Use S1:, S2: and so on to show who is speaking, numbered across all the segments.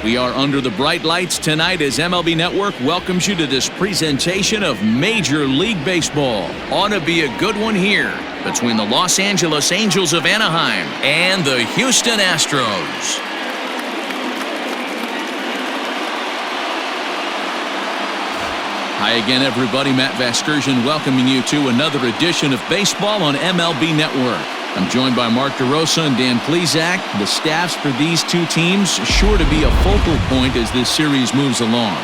S1: We are under the bright lights tonight as MLB Network welcomes you to this presentation of Major League Baseball. Ought to be a good one here between the Los Angeles Angels of Anaheim and the Houston Astros. Hi again, everybody. Matt Vasgersian welcoming you to another edition of Baseball on MLB Network. I'm joined by Mark DeRosa and Dan Plesac. The staffs for these two teams sure to be a focal point as this series moves along.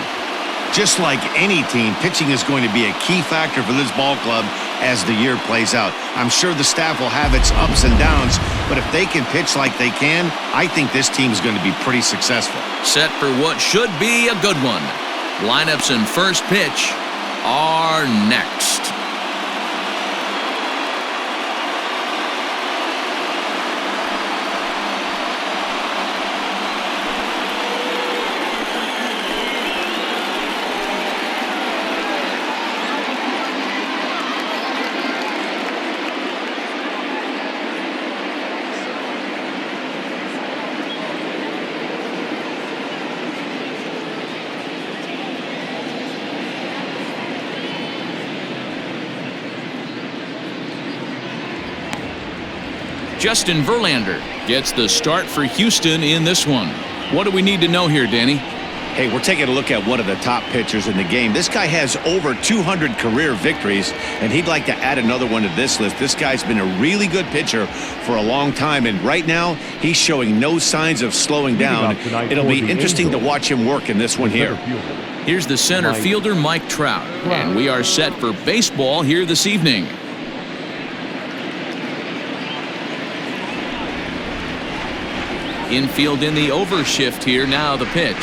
S2: Just like any team, pitching is going to be a key factor for this ball club as the year plays out. I'm sure the staff will have its ups and downs, but if they can pitch like they can, I think this team is going to be pretty successful.
S1: Set for what should be a good one. Lineups and first pitch are next. Justin Verlander gets the start for Houston in this one. What do we need to know here, Danny?
S2: Hey, we're taking a look at one of the top pitchers in the game. This guy has over 200 career victories, and he'd like to add another one to this list. This guy's been a really good pitcher for a long time, and right now he's showing no signs of slowing down. It'll be interesting to watch him work in this one here.
S1: Here's the center fielder, Mike Trout, and we are set for baseball here this evening. Infield in the overshift here. Now the pitch.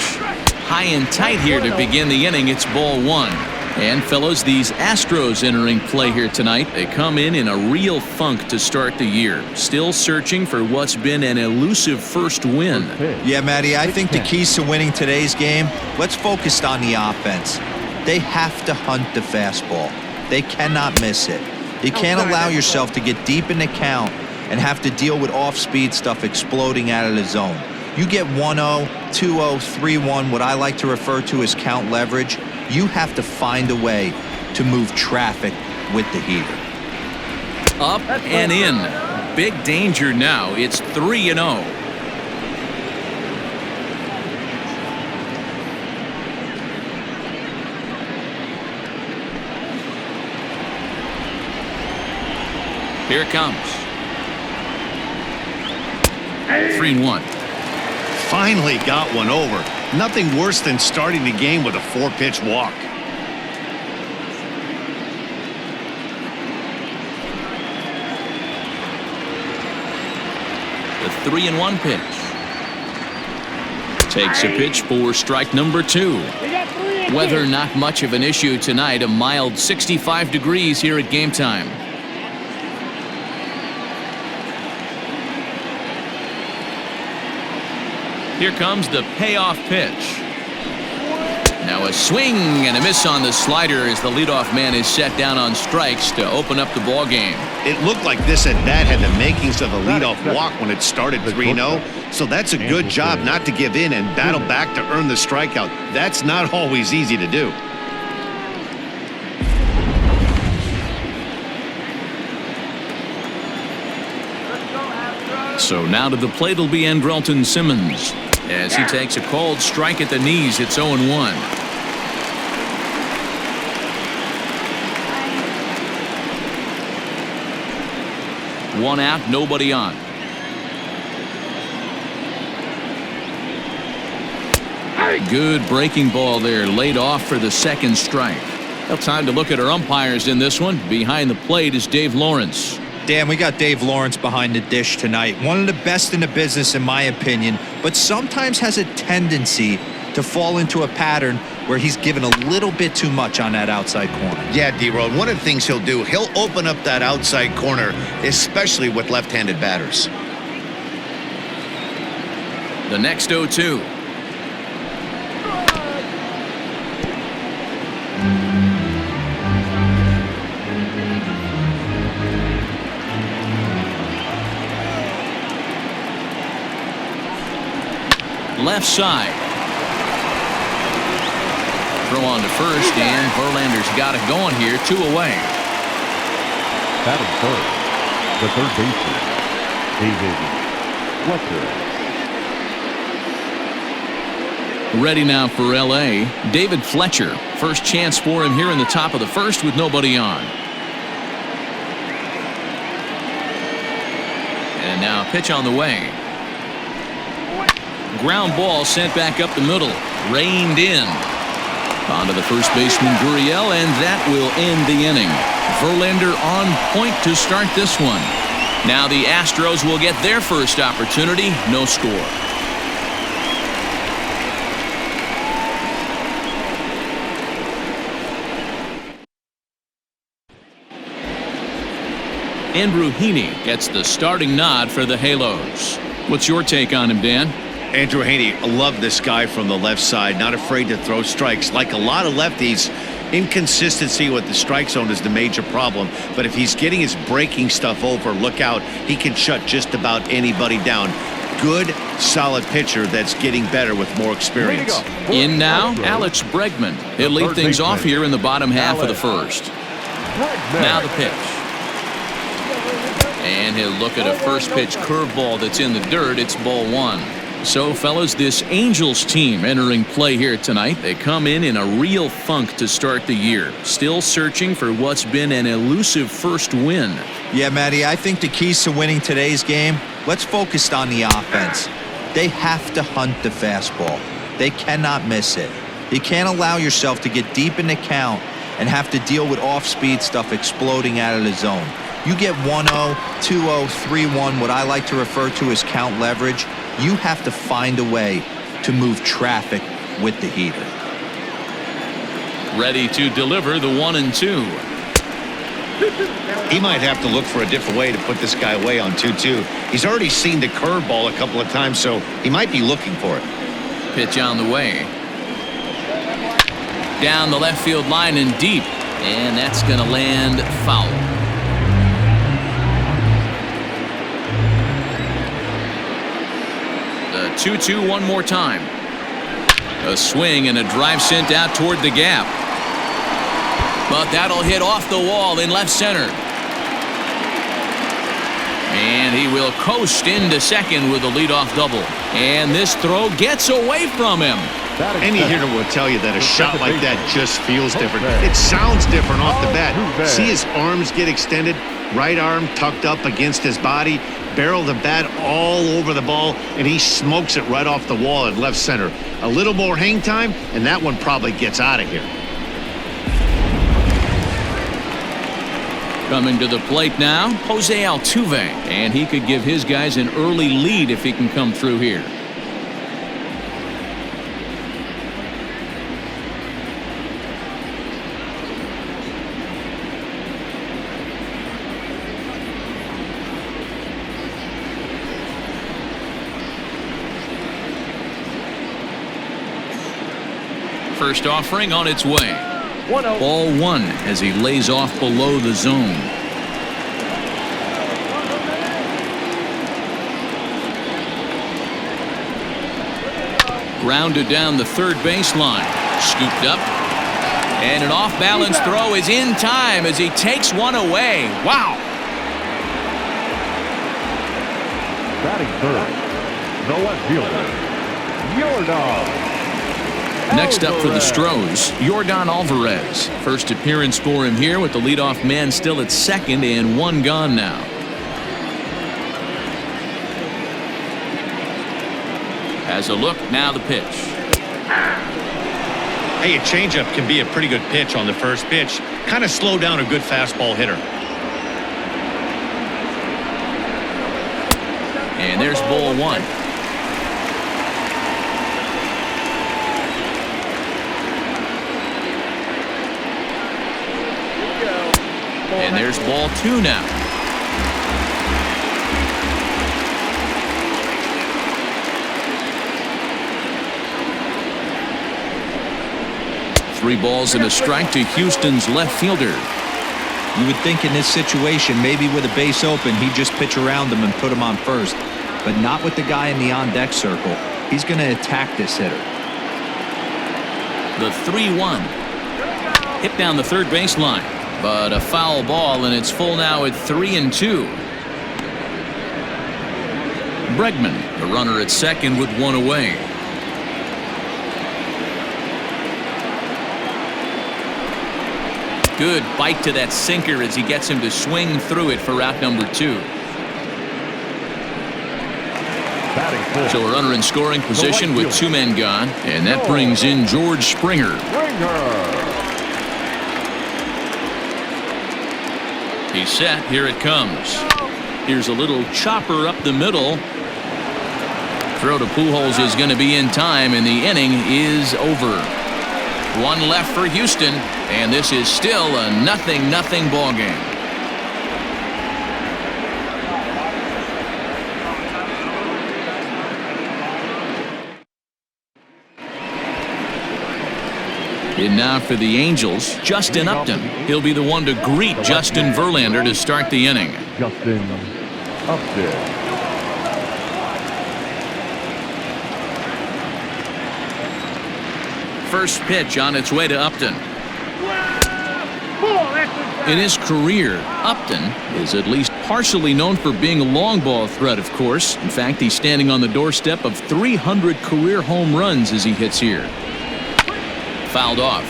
S1: High and tight here to begin the inning. It's ball one. And fellas, these Astros entering play here tonight. They come in a real funk to start the year. Still searching for what's been an elusive first win.
S3: Yeah, Matty, I think the keys to winning today's game, let's focus on the offense. They have to hunt the fastball. They cannot miss it. You can't allow yourself to get deep in the count and have to deal with off-speed stuff exploding out of the zone. You get 1-0, 2-0, 3-1, what I like to refer to as count leverage. You have to find a way to move traffic with the heater.
S1: Up and in. Big danger now. It's 3-0. Here it comes. 3-1.
S2: Finally got one over. Nothing worse than starting the game with a 4-pitch walk.
S1: The 3-1 pitch. Takes a pitch for strike number 2. Weather not much of an issue tonight. A mild 65 degrees here at game time. Here comes the payoff pitch. Now a swing and a miss on the slider as the leadoff man is set down on strikes to open up the ball game.
S2: It looked like this at bat had the makings of a leadoff walk when it started 3-0. So that's a good job not to give in and battle back to earn the strikeout. That's not always easy to do.
S1: So now to the plate will be Andrelton Simmons. As he takes a called strike at the knees, it's 0-1. One out, nobody on. Good breaking ball there, laid off for the second strike. Well, time to look at our umpires in this one. Behind the plate is Dave Lawrence.
S3: Dan, we got Dave Lawrence behind the dish tonight. One of the best in the business, in my opinion, but sometimes has a tendency to fall into a pattern where he's given a little bit too much on that outside corner.
S2: Yeah, D-Road, one of the things he'll do, he'll open up that outside corner, especially with left-handed batters.
S1: The next 0-2. Left side. Throw on to first, and Verlander's got it going here. 2 away.
S4: Batting third, the third baseman, David Fletcher.
S1: Ready now for L.A., David Fletcher. First chance for him here in the top of the first with nobody on. And now a pitch on the way. Ground ball sent back up the middle. Reined in. On to the first baseman, Gurriel, and that will end the inning. Verlander on point to start this one. Now the Astros will get their first opportunity. No score. Andrew Heaney gets the starting nod for the Halos. What's your take on him, Dan?
S2: Andrew Heaney, I love this guy from the left side. Not afraid to throw strikes. Like a lot of lefties, inconsistency with the strike zone is the major problem. But if he's getting his breaking stuff over, look out. He can shut just about anybody down. Good, solid pitcher that's getting better with more experience.
S1: In now, Alex Bregman. He'll lead things off here in the bottom half of the first. Now the pitch. And he'll look at a first pitch curveball that's in the dirt. It's ball 1. So, fellas, this Angels team entering play here tonight. They come in a real funk to start the year. Still searching for what's been an elusive first win.
S3: Yeah, Matty, I think the keys to winning today's game, let's focus on the offense. They have to hunt the fastball. They cannot miss it. You can't allow yourself to get deep in the count and have to deal with off-speed stuff exploding out of the zone. You get 1-0, 2-0, 3-1, what I like to refer to as count leverage. You have to find a way to move traffic with the heater.
S1: Ready to deliver the 1-2.
S2: He might have to look for a different way to put this guy away on 2-2. He's already seen the curveball a couple of times, so he might be looking for it.
S1: Pitch on the way. Down the left field line and deep. And that's going to land foul. The 2-2 one more time. A swing and a drive sent out toward the gap. But that'll hit off the wall in left center. And he will coast into second with a leadoff double. And this throw gets away from him.
S2: Any hitter will tell you that a shot like that just feels different. It sounds different off the bat. See his arms get extended, right arm tucked up against his body, barrel the bat all over the ball, and he smokes it right off the wall at left center. A little more hang time, and that one probably gets out of here.
S1: Coming to the plate now, Jose Altuve, and he could give his guys an early lead if he can come through here. First offering on its way. Ball 1 as he lays off below the zone. Grounded down the third baseline. Scooped up. And an off-balance throw is in time as he takes one away. Wow.
S4: Batting third, the left fielder, Yordan.
S1: Next up for the Stros, Yordan Alvarez. First appearance for him here with the leadoff man still at second and one gone now. As a look, now the pitch.
S2: Hey, a changeup can be a pretty good pitch on the first pitch. Kind of slow down a good fastball hitter.
S1: And there's ball 1. And there's ball 2 now. Three balls and a strike to Houston's left fielder.
S3: You would think in this situation, maybe with a base open, he'd just pitch around him and put him on first. But not with the guy in the on-deck circle. He's going to attack this hitter.
S1: The 3-1. Hit down the third baseline, but a foul ball, and it's full now at 3-2. Bregman, the runner at second with one away. Good bite to that sinker as he gets him to swing through it for out number 2. So a runner in scoring position with 2 men gone, and that brings in George Springer. He's set. Here it comes. Here's a little chopper up the middle. Throw to Pujols is going to be in time, and the inning is over. 1 left for Houston, and this is still a 0-0 ball game. And now for the Angels, Justin Upton. He'll be the one to greet Justin Verlander to start the inning.
S4: Justin Upton.
S1: First pitch on its way to Upton. In his career, Upton is at least partially known for being a long ball threat, of course. In fact, he's standing on the doorstep of 300 career home runs as he hits here. Fouled off.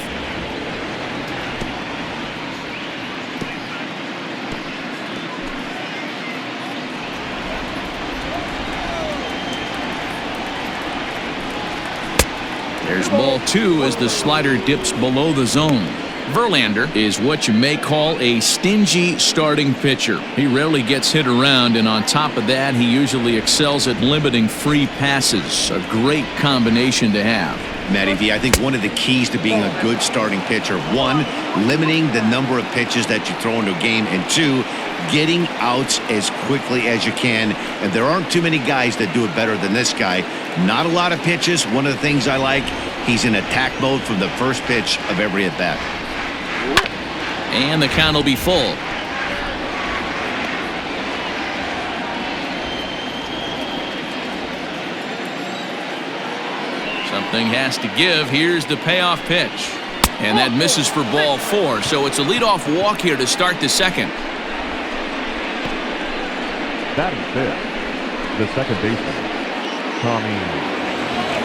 S1: There's ball 2 as the slider dips below the zone. Verlander is what you may call a stingy starting pitcher. He rarely gets hit around, and on top of that, he usually excels at limiting free passes. A great combination to have.
S2: Matty V, I think one of the keys to being a good starting pitcher, 1, limiting the number of pitches that you throw into a game, and 2, getting outs as quickly as you can. And there aren't too many guys that do it better than this guy. Not a lot of pitches. One of the things I like, he's in attack mode from the first pitch of every at bat.
S1: And the count will be full. Something has to give. Here's the payoff pitch. And that misses for ball 4. So it's a leadoff walk here to start the second.
S4: Batting fifth, the second baseman, Tommy.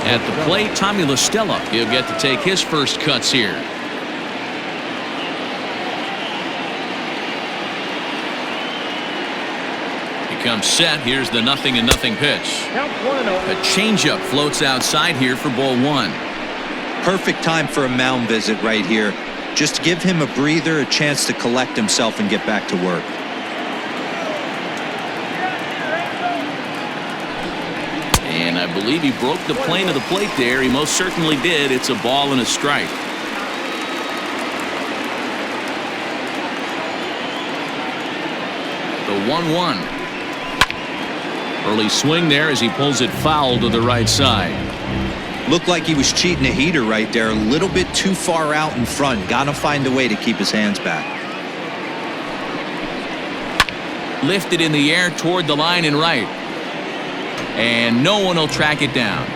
S1: At the plate, Tommy La Stella. He'll get to take his first cuts here. He comes set. Here's the 0-0 pitch. A changeup floats outside here for ball 1.
S3: Perfect time for a mound visit right here. Just give him a breather, a chance to collect himself and get back to work.
S1: And I believe he broke the plane of the plate there. He most certainly did. It's a ball and a strike. The 1-1. Early swing there as he pulls it foul to the right side.
S3: Looked like he was cheating a heater right there. A little bit too far out in front. Got to find a way to keep his hands back.
S1: Lifted in the air toward the line and right. And no one will track it down.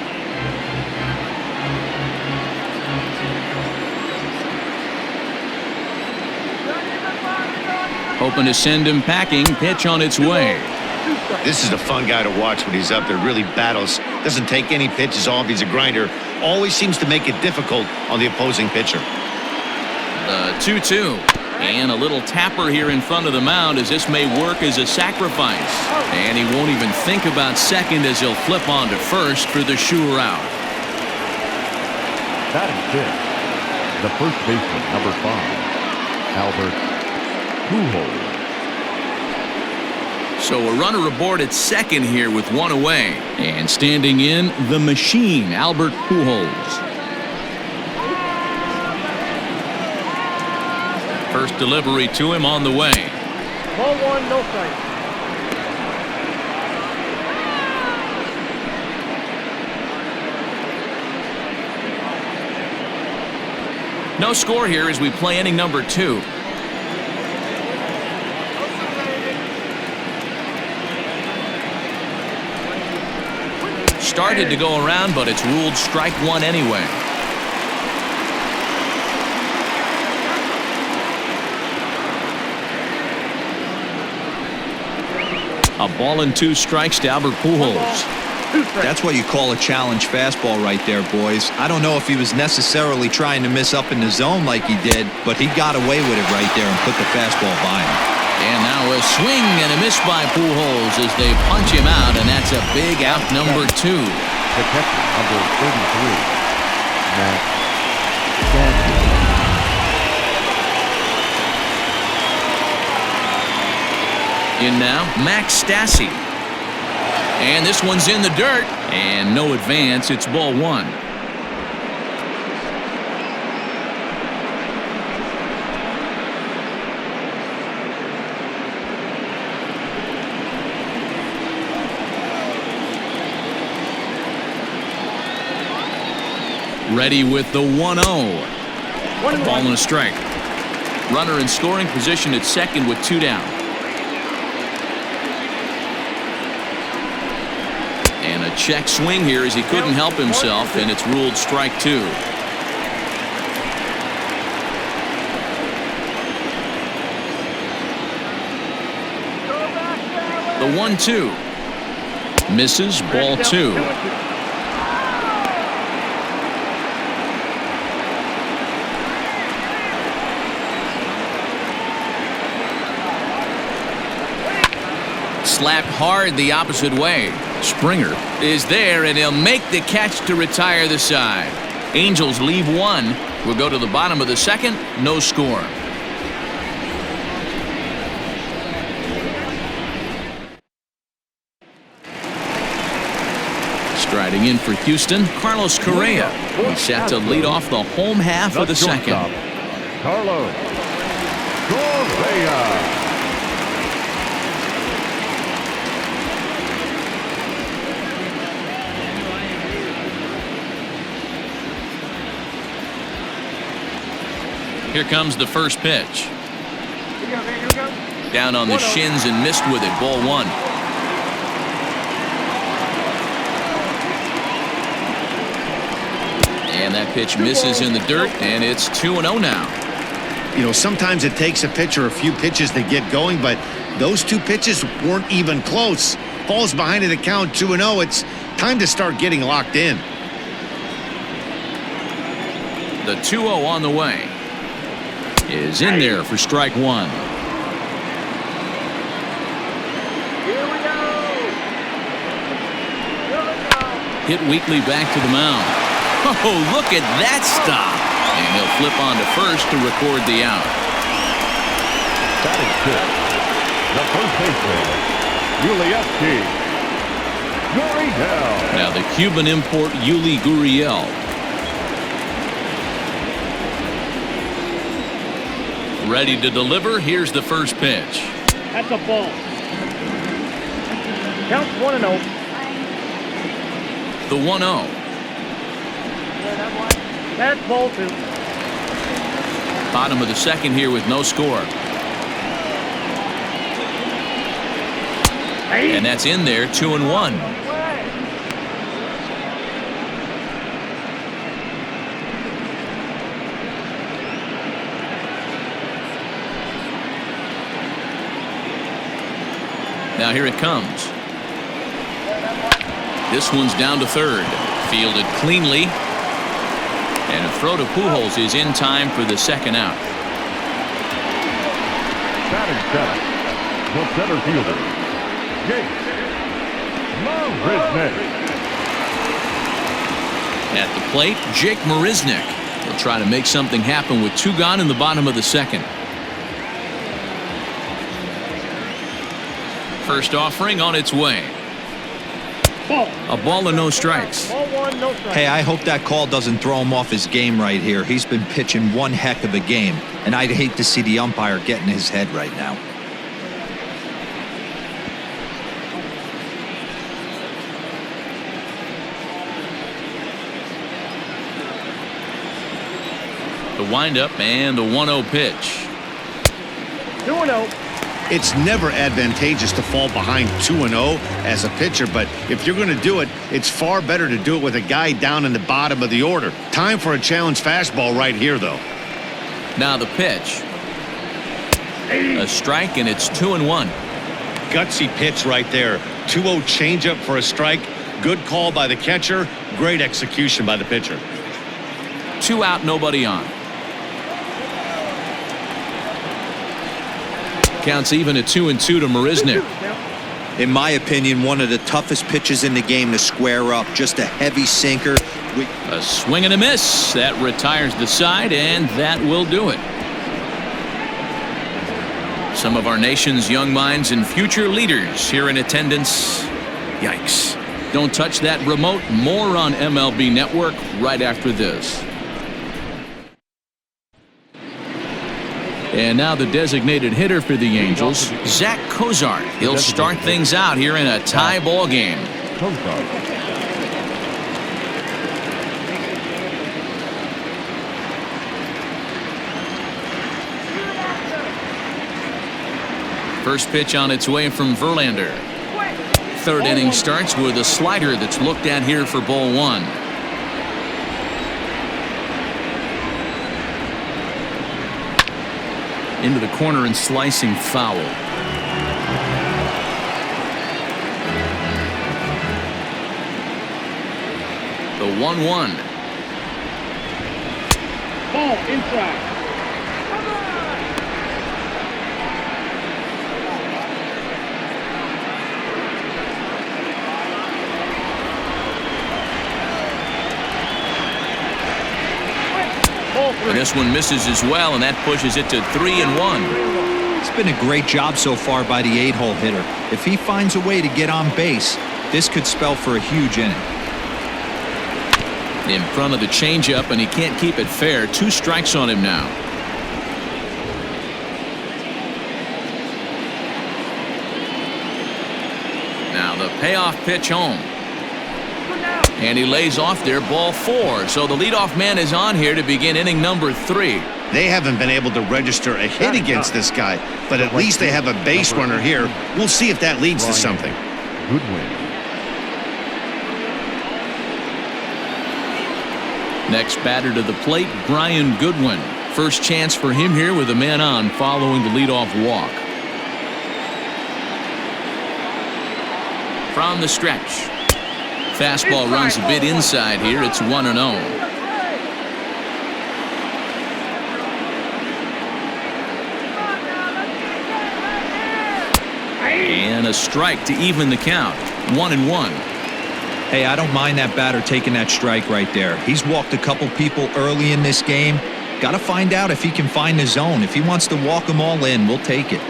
S1: Hoping to send him packing. Pitch on its way.
S2: This is a fun guy to watch when he's up there. Really battles. Doesn't take any pitches off. He's a grinder. Always seems to make it difficult on the opposing pitcher.
S1: The 2-2. And a little tapper here in front of the mound as this may work as a sacrifice. And he won't even think about second as he'll flip on to first for the sure out.
S4: Batting fifth, the first baseman, number 5, Albert Pujols.
S1: So a runner aboard at second here with one away. And standing in, the machine, Albert Pujols. First delivery to him on the way.
S5: Ball 1, no strike.
S1: No score here as we play inning number 2. Started to go around, but it's ruled strike 1 anyway. A ball and 2 strikes to Albert Pujols.
S3: That's what you call a challenge fastball right there, boys. I don't know if he was necessarily trying to miss up in the zone like he did, but he got away with it right there and put the fastball by him.
S1: And now a swing and a miss by Pujols as they punch him out, and that's a big out number 2.
S4: The catcher, number 33, Matt Stassi.
S1: In now, Max Stassi. And this one's in the dirt. And no advance. It's ball 1. Ready with the 1-0. Ball and a strike. Runner in scoring position at second with 2 down. And a check swing here as he couldn't help himself, and it's ruled strike 2. The 1-2. Misses, ball 2. Slapped hard the opposite way. Springer is there, and he'll make the catch to retire the side. Angels leave 1. We'll go to the bottom of the second. No score. Striding in for Houston, Carlos Correa. He's set to lead off the home half of the second.
S4: Carlos Correa.
S1: Here comes the first pitch. Down on the shins and missed with it. Ball 1. And that pitch misses in the dirt, and it's 2-0 now.
S2: You know, sometimes it takes a pitcher a few pitches to get going, but those 2 pitches weren't even close. Falls behind in the count, 2-0. It's time to start getting locked in.
S1: The 2-0 on the way. Is in there for strike 1.
S5: Here we go.
S1: Hit weakly back to the mound. Oh, look at that stop. And he'll flip on to first to record the out.
S4: Batting fifth, the first baseman, Gurriel.
S1: Now the Cuban import Yuli Gurriel. Ready to deliver. Here's the first pitch.
S5: That's a ball. Counts 1-0.
S1: The 1-0.
S5: That's ball 2.
S1: Bottom of the second here with no score. And that's in there, 2-1. Now here it comes. This one's down to third. Fielded cleanly. And a throw to Pujols is in time for the second out.
S4: Batting seventh, the center fielder, Jake Marisnick.
S1: At the plate, Jake Marisnick. He'll try to make something happen with 2 gone in the bottom of the second. First offering on its way. A ball and no strikes.
S5: Ball 1, no strikes.
S3: Hey, I hope that call doesn't throw him off his game right here. He's been pitching one heck of a game, and I'd hate to see the umpire get in his head right now.
S1: The windup and the 1-0 pitch.
S5: 2-0.
S2: It's never advantageous to fall behind 2-0 as a pitcher, but if you're going to do it, it's far better to do it with a guy down in the bottom of the order. Time for a challenge fastball right here, though.
S1: Now the pitch. A strike, and it's 2-1.
S2: gutsy pitch right there. 2-0 changeup for a strike. Good call by the catcher. Great execution by the pitcher.
S1: 2 out, nobody on. Counts even at 2-2 to Marisnick.
S3: In my opinion, one of the toughest pitches in the game to square up. Just a heavy sinker.
S1: A swing and a miss. That retires the side, and that will do it. Some of our nation's young minds and future leaders here in attendance. Yikes. Don't touch that remote. More on MLB Network right after this. And now the designated hitter for the Angels, Zach Cozart. He'll start things out here in a tie ball game. First pitch on its way from Verlander. Third inning starts with a slider that's looked at here for ball 1. Into the corner and slicing foul. The 1-1.
S5: Ball inside.
S1: And this one misses as well, and that pushes it to 3-1.
S3: It's been a great job so far by the 8-hole hitter. If he finds a way to get on base, this could spell for a huge inning.
S1: In front of the changeup, and he can't keep it fair. 2 strikes on him now. Now the payoff pitch home. And he lays off there, ball 4. So the leadoff man is on here to begin inning number 3.
S2: They haven't been able to register a hit against this guy, but at least they have a base runner here. We'll see if that leads to something.
S4: Goodwin.
S1: Next batter to the plate, Brian Goodwin. First chance for him here with a man on following the leadoff walk. From the stretch. Fastball runs a bit inside here. It's 1-0. And a strike to even the count. 1-1.
S3: Hey, I don't mind that batter taking that strike right there. He's walked a couple people early in this game. Got to find out if he can find the zone. If he wants to walk them all in, we'll take it.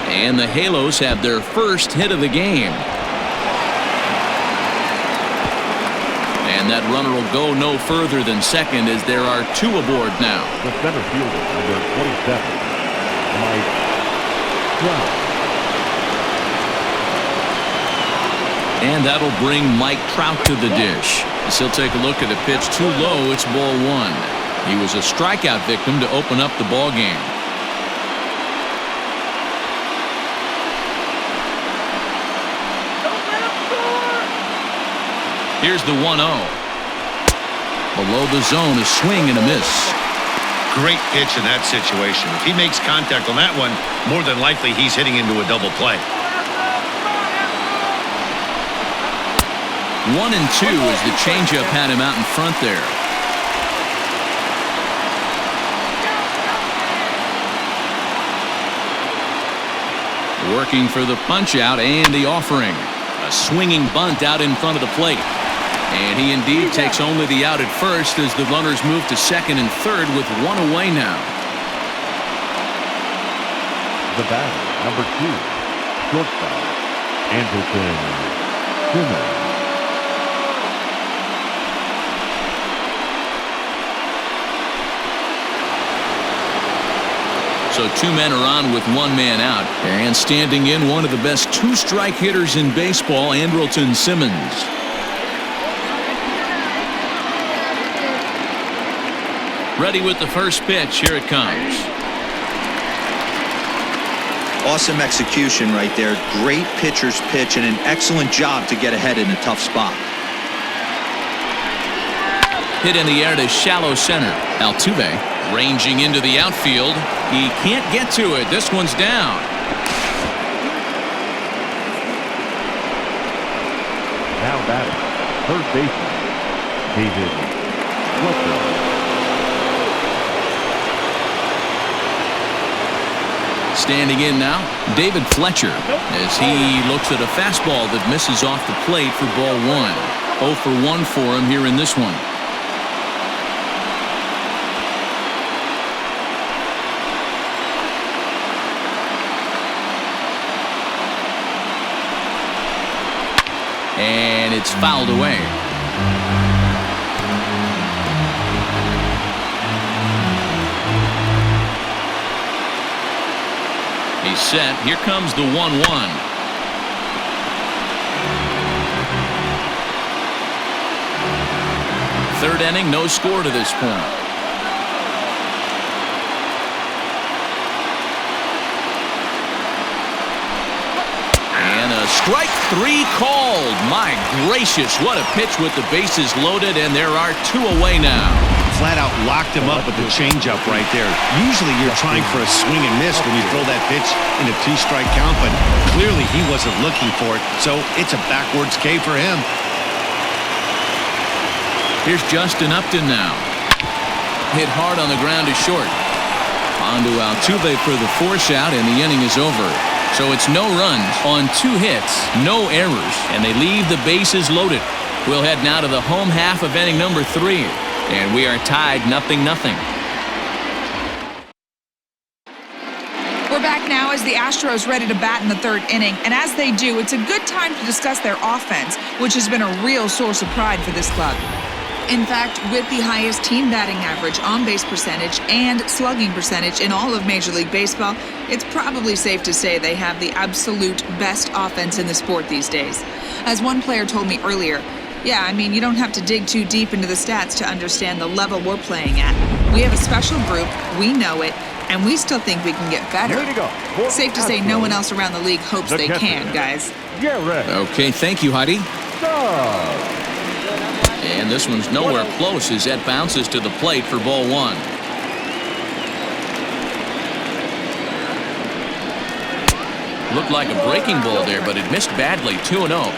S1: And the Halos have their first hit of the game. And that runner will go no further than second as there are 2 aboard now.
S4: The center fielder, number 27, Mike Trout.
S1: And that'll bring Mike Trout to the dish. As he'll take a look at the pitch too low. It's ball 1. He was a strikeout victim to open up the ball game. Here's the 1-0. Below the zone, a swing and a miss.
S2: Great pitch in that situation. If he makes contact on that one, more than likely he's hitting into a double play.
S1: 1-2 as the changeup had him out in front there. Working for the punch out and the offering. A swinging bunt out in front of the plate. And he indeed takes only the out at first as the runners move to second and third with 1 away now.
S4: The batter, number 2, shortstop, Andrelton Simmons.
S1: So 2 men are on with 1 man out. And standing in, one of the best 2-strike hitters in baseball, Andrelton Simmons. Ready with the first pitch. Here it comes.
S3: Awesome execution right there. Great pitcher's pitch and an excellent job to get ahead in a tough spot.
S1: Hit in the air to shallow center. Altuve ranging into the outfield. He can't get to it. This one's down.
S4: Now batting, third baseman, David Fletcher.
S1: Standing in now, David Fletcher, as he looks at a fastball that misses off the plate for ball 1. 0 for 1 for him here in this one. And it's fouled away. He's set. Here comes the 1-1. Third inning, no score to this point. And a strike 3 called. My gracious, what a pitch with the bases loaded, and there are 2 away now.
S2: Flat out locked him up with the changeup right there. Usually you're trying for a swing and miss when you throw that pitch in a 2-strike count, but clearly he wasn't looking for it, so it's a backwards K for him.
S1: Here's Justin Upton now. Hit hard on the ground to short. On to Altuve for the force out, and the inning is over. So it's no runs on 2 hits, no errors, and they leave the bases loaded. We'll head now to the home half of inning number 3. And we are tied 0-0.
S6: We're back now as the Astros ready to bat in the 3rd inning. And as they do, it's a good time to discuss their offense, which has been a real source of pride for this club. In fact, with the highest team batting average, on-base percentage, and slugging percentage in all of Major League Baseball, it's probably safe to say they have the absolute best offense in the sport these days. As one player told me earlier, yeah, I mean, you don't have to dig too deep into the stats to understand the level we're playing at. We have a special group, we know it, and we still think we can get better. Safe to say no one else around the league hopes they can, guys.
S1: Okay, thank you, Heidi. And this one's nowhere close as that bounces to the plate for ball 1. Looked like a breaking ball there, but it missed badly. 2-0.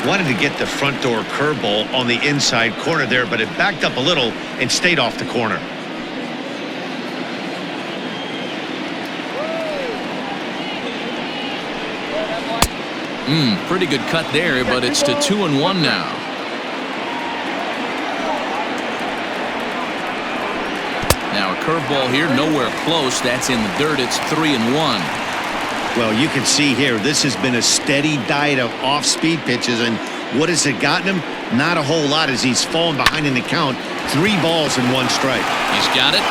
S2: Wanted to get the front door curveball on the inside corner there, but it backed up a little and stayed off the corner.
S1: Pretty good cut there, but it's to 2-1 now. Now a curveball here, nowhere close. That's in the dirt. It's 3-1.
S2: Well, you can see here, this has been a steady diet of off-speed pitches, and what has it gotten him? Not a whole lot as he's fallen behind in the count. 3 balls and 1 strike.
S1: He's got it.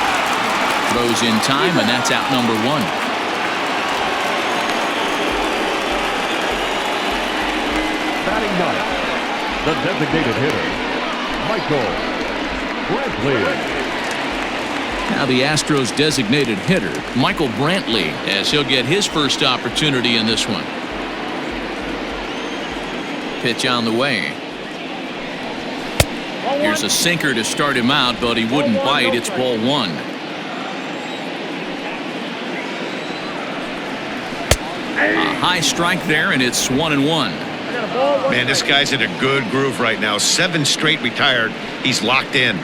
S1: Throws in time, and that's out number 1.
S4: Batting 9th, the designated hitter, Michael Brantley.
S1: Now the Astros designated hitter, Michael Brantley, as he'll get his first opportunity in this one. Pitch on the way. Here's a sinker to start him out, but he wouldn't bite. It's ball 1. A high strike there, and it's 1-1.
S2: Man, this guy's in a good groove right now. 7 straight retired. He's locked in.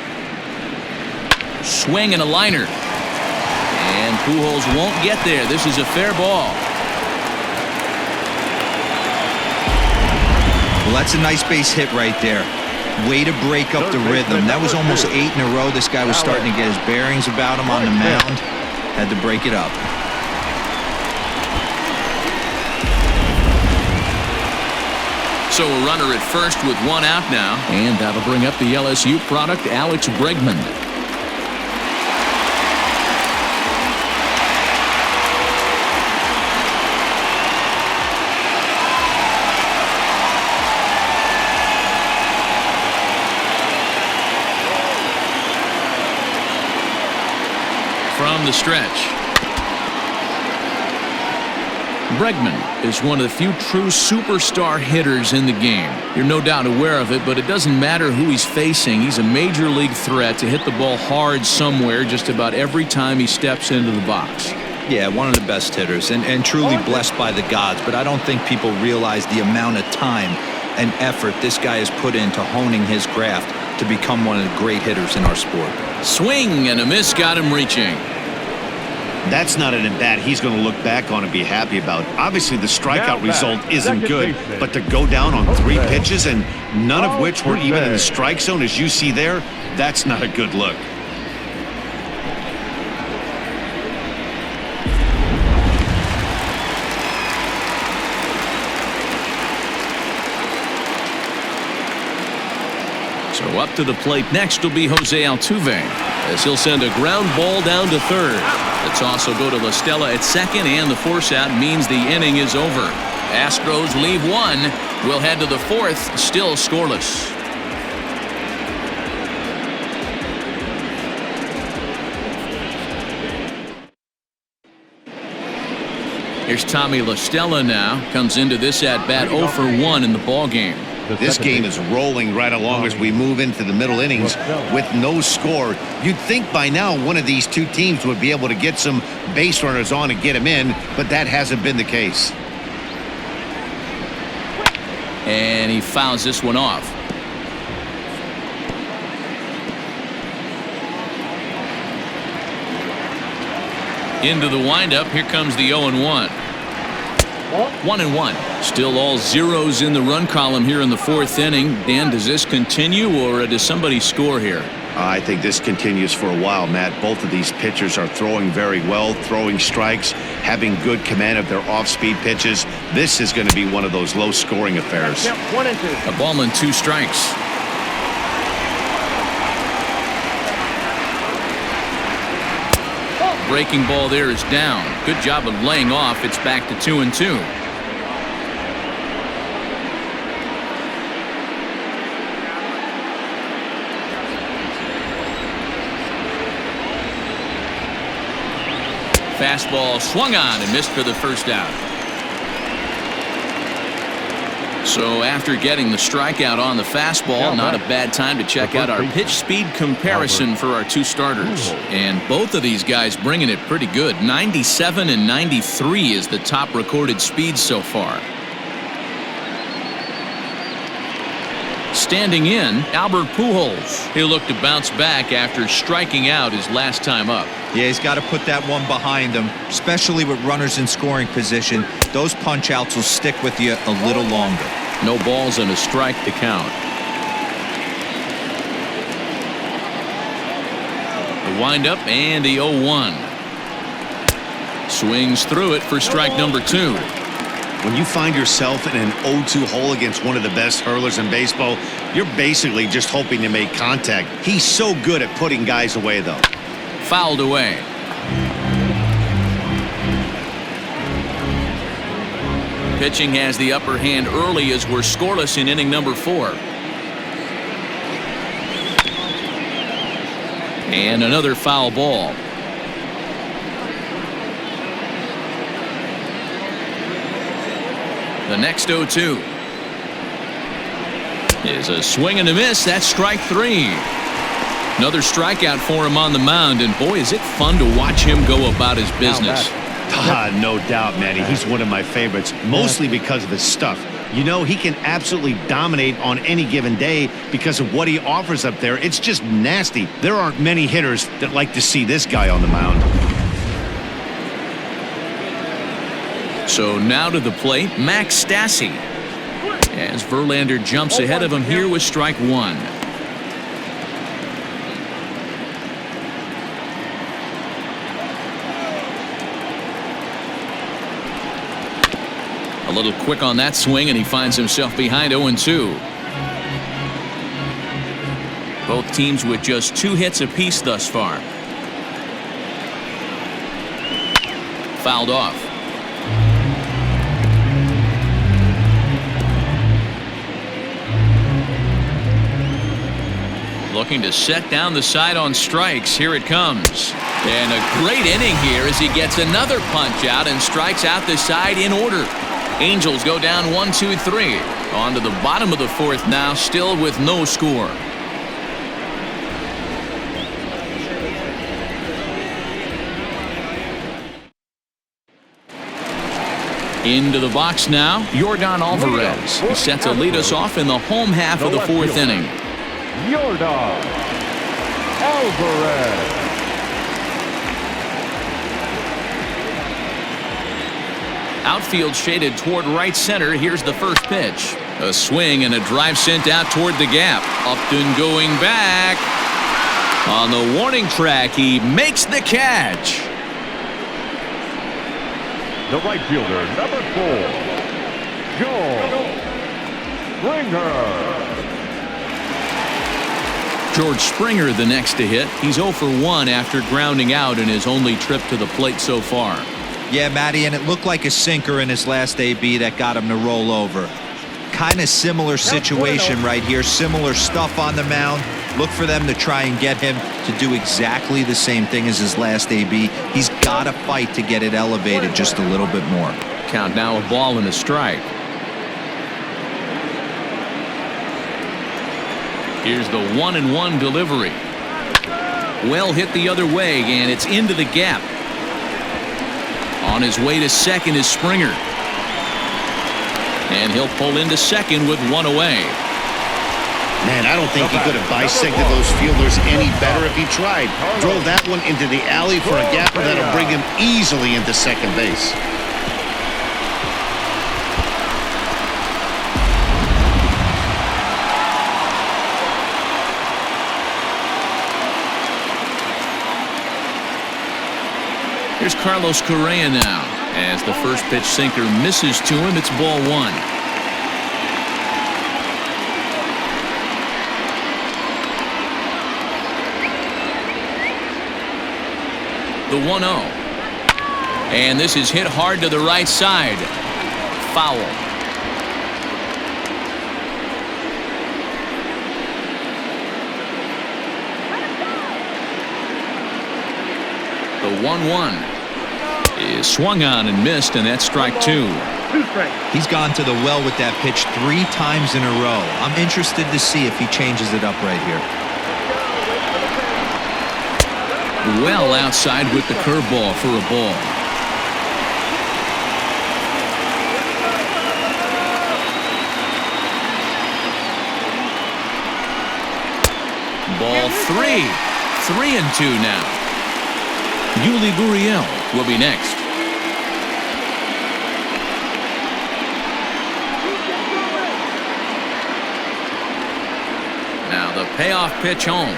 S1: Swing and a liner. And Pujols won't get there. This is a fair ball.
S3: Well, that's a nice base hit right there. Way to break up the rhythm. That was almost 8 in a row. This guy was starting to get his bearings about him on the mound. Had to break it up.
S1: So a runner at first with 1 out now. And that'll bring up the LSU product, Alex Bregman. From the stretch. Bregman is one of the few true superstar hitters in the game. You're no doubt aware of it, but it doesn't matter who he's facing. He's a major league threat to hit the ball hard somewhere just about every time he steps into the box.
S3: Yeah, one of the best hitters and truly blessed by the gods, but I don't think people realize the amount of time and effort this guy has put into honing his craft to become one of the great hitters in our sport.
S1: Swing and a miss got him reaching.
S2: That's not an at-bat he's going to look back on and be happy about. Obviously, the strikeout result isn't good, but to go down on 3 pitches and none of which were even in the strike zone, as you see there, that's not a good look.
S1: So up to the plate next will be Jose Altuve, as he'll send a ground ball down to third. The toss will go to La Stella at second, and the force out means the inning is over. Astros leave 1. We'll head to the 4th, still scoreless. Here's Tommy La Stella now. Comes into this at-bat 0 for 1 in the ballgame.
S2: This game is rolling right along as we move into the middle innings with no score. You'd think by now one of these 2 teams would be able to get some base runners on and get them in, but that hasn't been the case.
S1: And he fouls this one off. Into the windup. Here comes the 0-1. 1-1. Still all zeros in the run column here in the 4th inning. Dan, does this continue or does somebody score here?
S2: I think this continues for a while, Matt. Both of these pitchers are throwing very well, throwing strikes, having good command of their off-speed pitches. This is going to be one of those low-scoring affairs.
S5: Yep, 1 and 2.
S1: A ball and 2 strikes. Breaking ball there is down. Good job of laying off. It's back to 2-2. Fastball swung on and missed for the first out. So after getting the strikeout on the fastball, not a bad time to check out our pitch speed comparison for our 2 starters. And both of these guys bringing it pretty good. 97 and 93 is the top recorded speed so far. Standing in, Albert Pujols. He'll look to bounce back after striking out his last time up.
S3: Yeah, he's got to put that one behind him, especially with runners in scoring position. Those punch-outs will stick with you a little longer.
S1: No balls and a strike to count. The windup and the 0-1. Swings through it for strike number 2.
S2: When you find yourself in an 0-2 hole against one of the best hurlers in baseball, you're basically just hoping to make contact. He's so good at putting guys away, though.
S1: Fouled away. Pitching has the upper hand early as we're scoreless in inning number 4. And another foul ball. The next 0-2 is a swing and a miss. That's strike 3. Another strikeout for him on the mound, and boy, is it fun to watch him go about his business.
S2: No doubt, Manny. He's one of my favorites, mostly because of his stuff. You know, he can absolutely dominate on any given day because of what he offers up there. It's just nasty. There aren't many hitters that like to see this guy on the mound.
S1: So now to the plate, Max Stassi, as Verlander jumps ahead of him here with strike 1. A little quick on that swing, and he finds himself behind 0-2. Both teams with just 2 hits apiece thus far. Fouled off. Looking to set down the side on strikes. Here it comes. And a great inning here as he gets another punch out and strikes out the side in order. Angels go down 1-2-3. On to the bottom of the fourth now, still with no score. Into the box now, Yordan Alvarez. He set to lead us off in the home half of the fourth inning.
S4: Yordan Alvarez.
S1: Outfield shaded toward right center. Here's the first pitch. A swing and a drive sent out toward the gap. Upton going back. On the warning track, he makes the catch.
S4: The right fielder, number 4, George Springer.
S1: George Springer the next to hit. He's 0 for 1 after grounding out in his only trip to the plate so far.
S3: Yeah, Matty, and it looked like a sinker in his last AB that got him to roll over. Kind of similar situation right here. Similar stuff on the mound. Look for them to try and get him to do exactly the same thing as his last AB. He's got to fight to get it elevated just a little bit more.
S1: Count now, a ball and a strike. Here's the 1-1 delivery. Well hit the other way, and it's into the gap. On his way to second is Springer. And he'll pull into second with one away.
S2: Man, I don't think he could have bisected those fielders any better if he tried. Drove that one into the alley for a gapper that'll bring him easily into second base.
S1: Here's Carlos Correa now. As the first pitch sinker misses to him, it's ball 1. The 1-0. And this is hit hard to the right side. Foul. The 1-1 is swung on and missed, and that's strike 2.
S3: He's gone to the well with that pitch 3 times in a row. I'm interested to see if he changes it up right here.
S1: Well outside with the curveball for a ball. Ball 3. 3-2 now. Yuli Gurriel will be next. Now the payoff pitch home.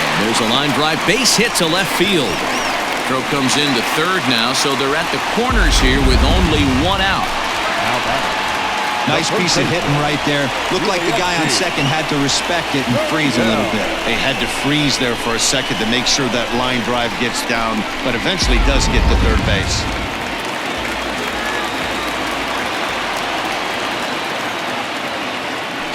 S1: And there's a line drive. Base hit to left field. Throw comes into third now, so they're at the corners here with only one out.
S3: Nice piece of hitting right there. Looked like the guy on second had to respect it and freeze a little bit.
S2: They had to freeze there for a second to make sure that line drive gets down, but eventually does get to third base.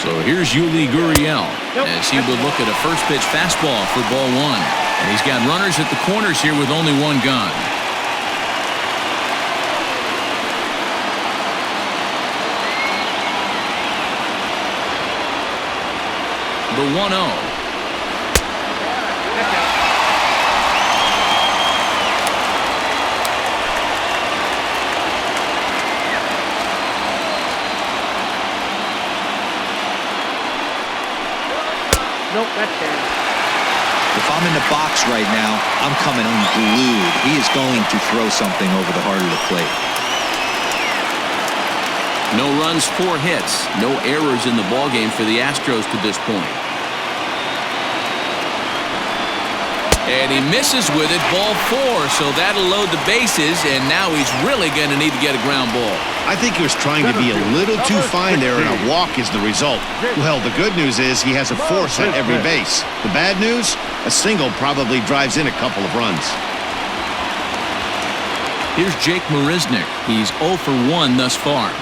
S1: So here's Yuli Gurriel as he would look at a first pitch fastball for ball 1. And he's got runners at the corners here with only one gone. The 1-0.
S5: Nope, that's dead.
S3: If I'm in the box right now, I'm coming unglued. He is going to throw something over the heart of the plate.
S1: No runs, 4 hits. No errors in the ballgame for the Astros to this point. And he misses with it, ball 4, so that'll load the bases, and now he's really going to need to get a ground ball.
S2: I think he was trying to be a little too fine there, and a walk is the result. Well, the good news is he has a force at every base. The bad news, a single probably drives in a couple of runs.
S1: Here's Jake Marisnick. He's 0 for 1 thus far.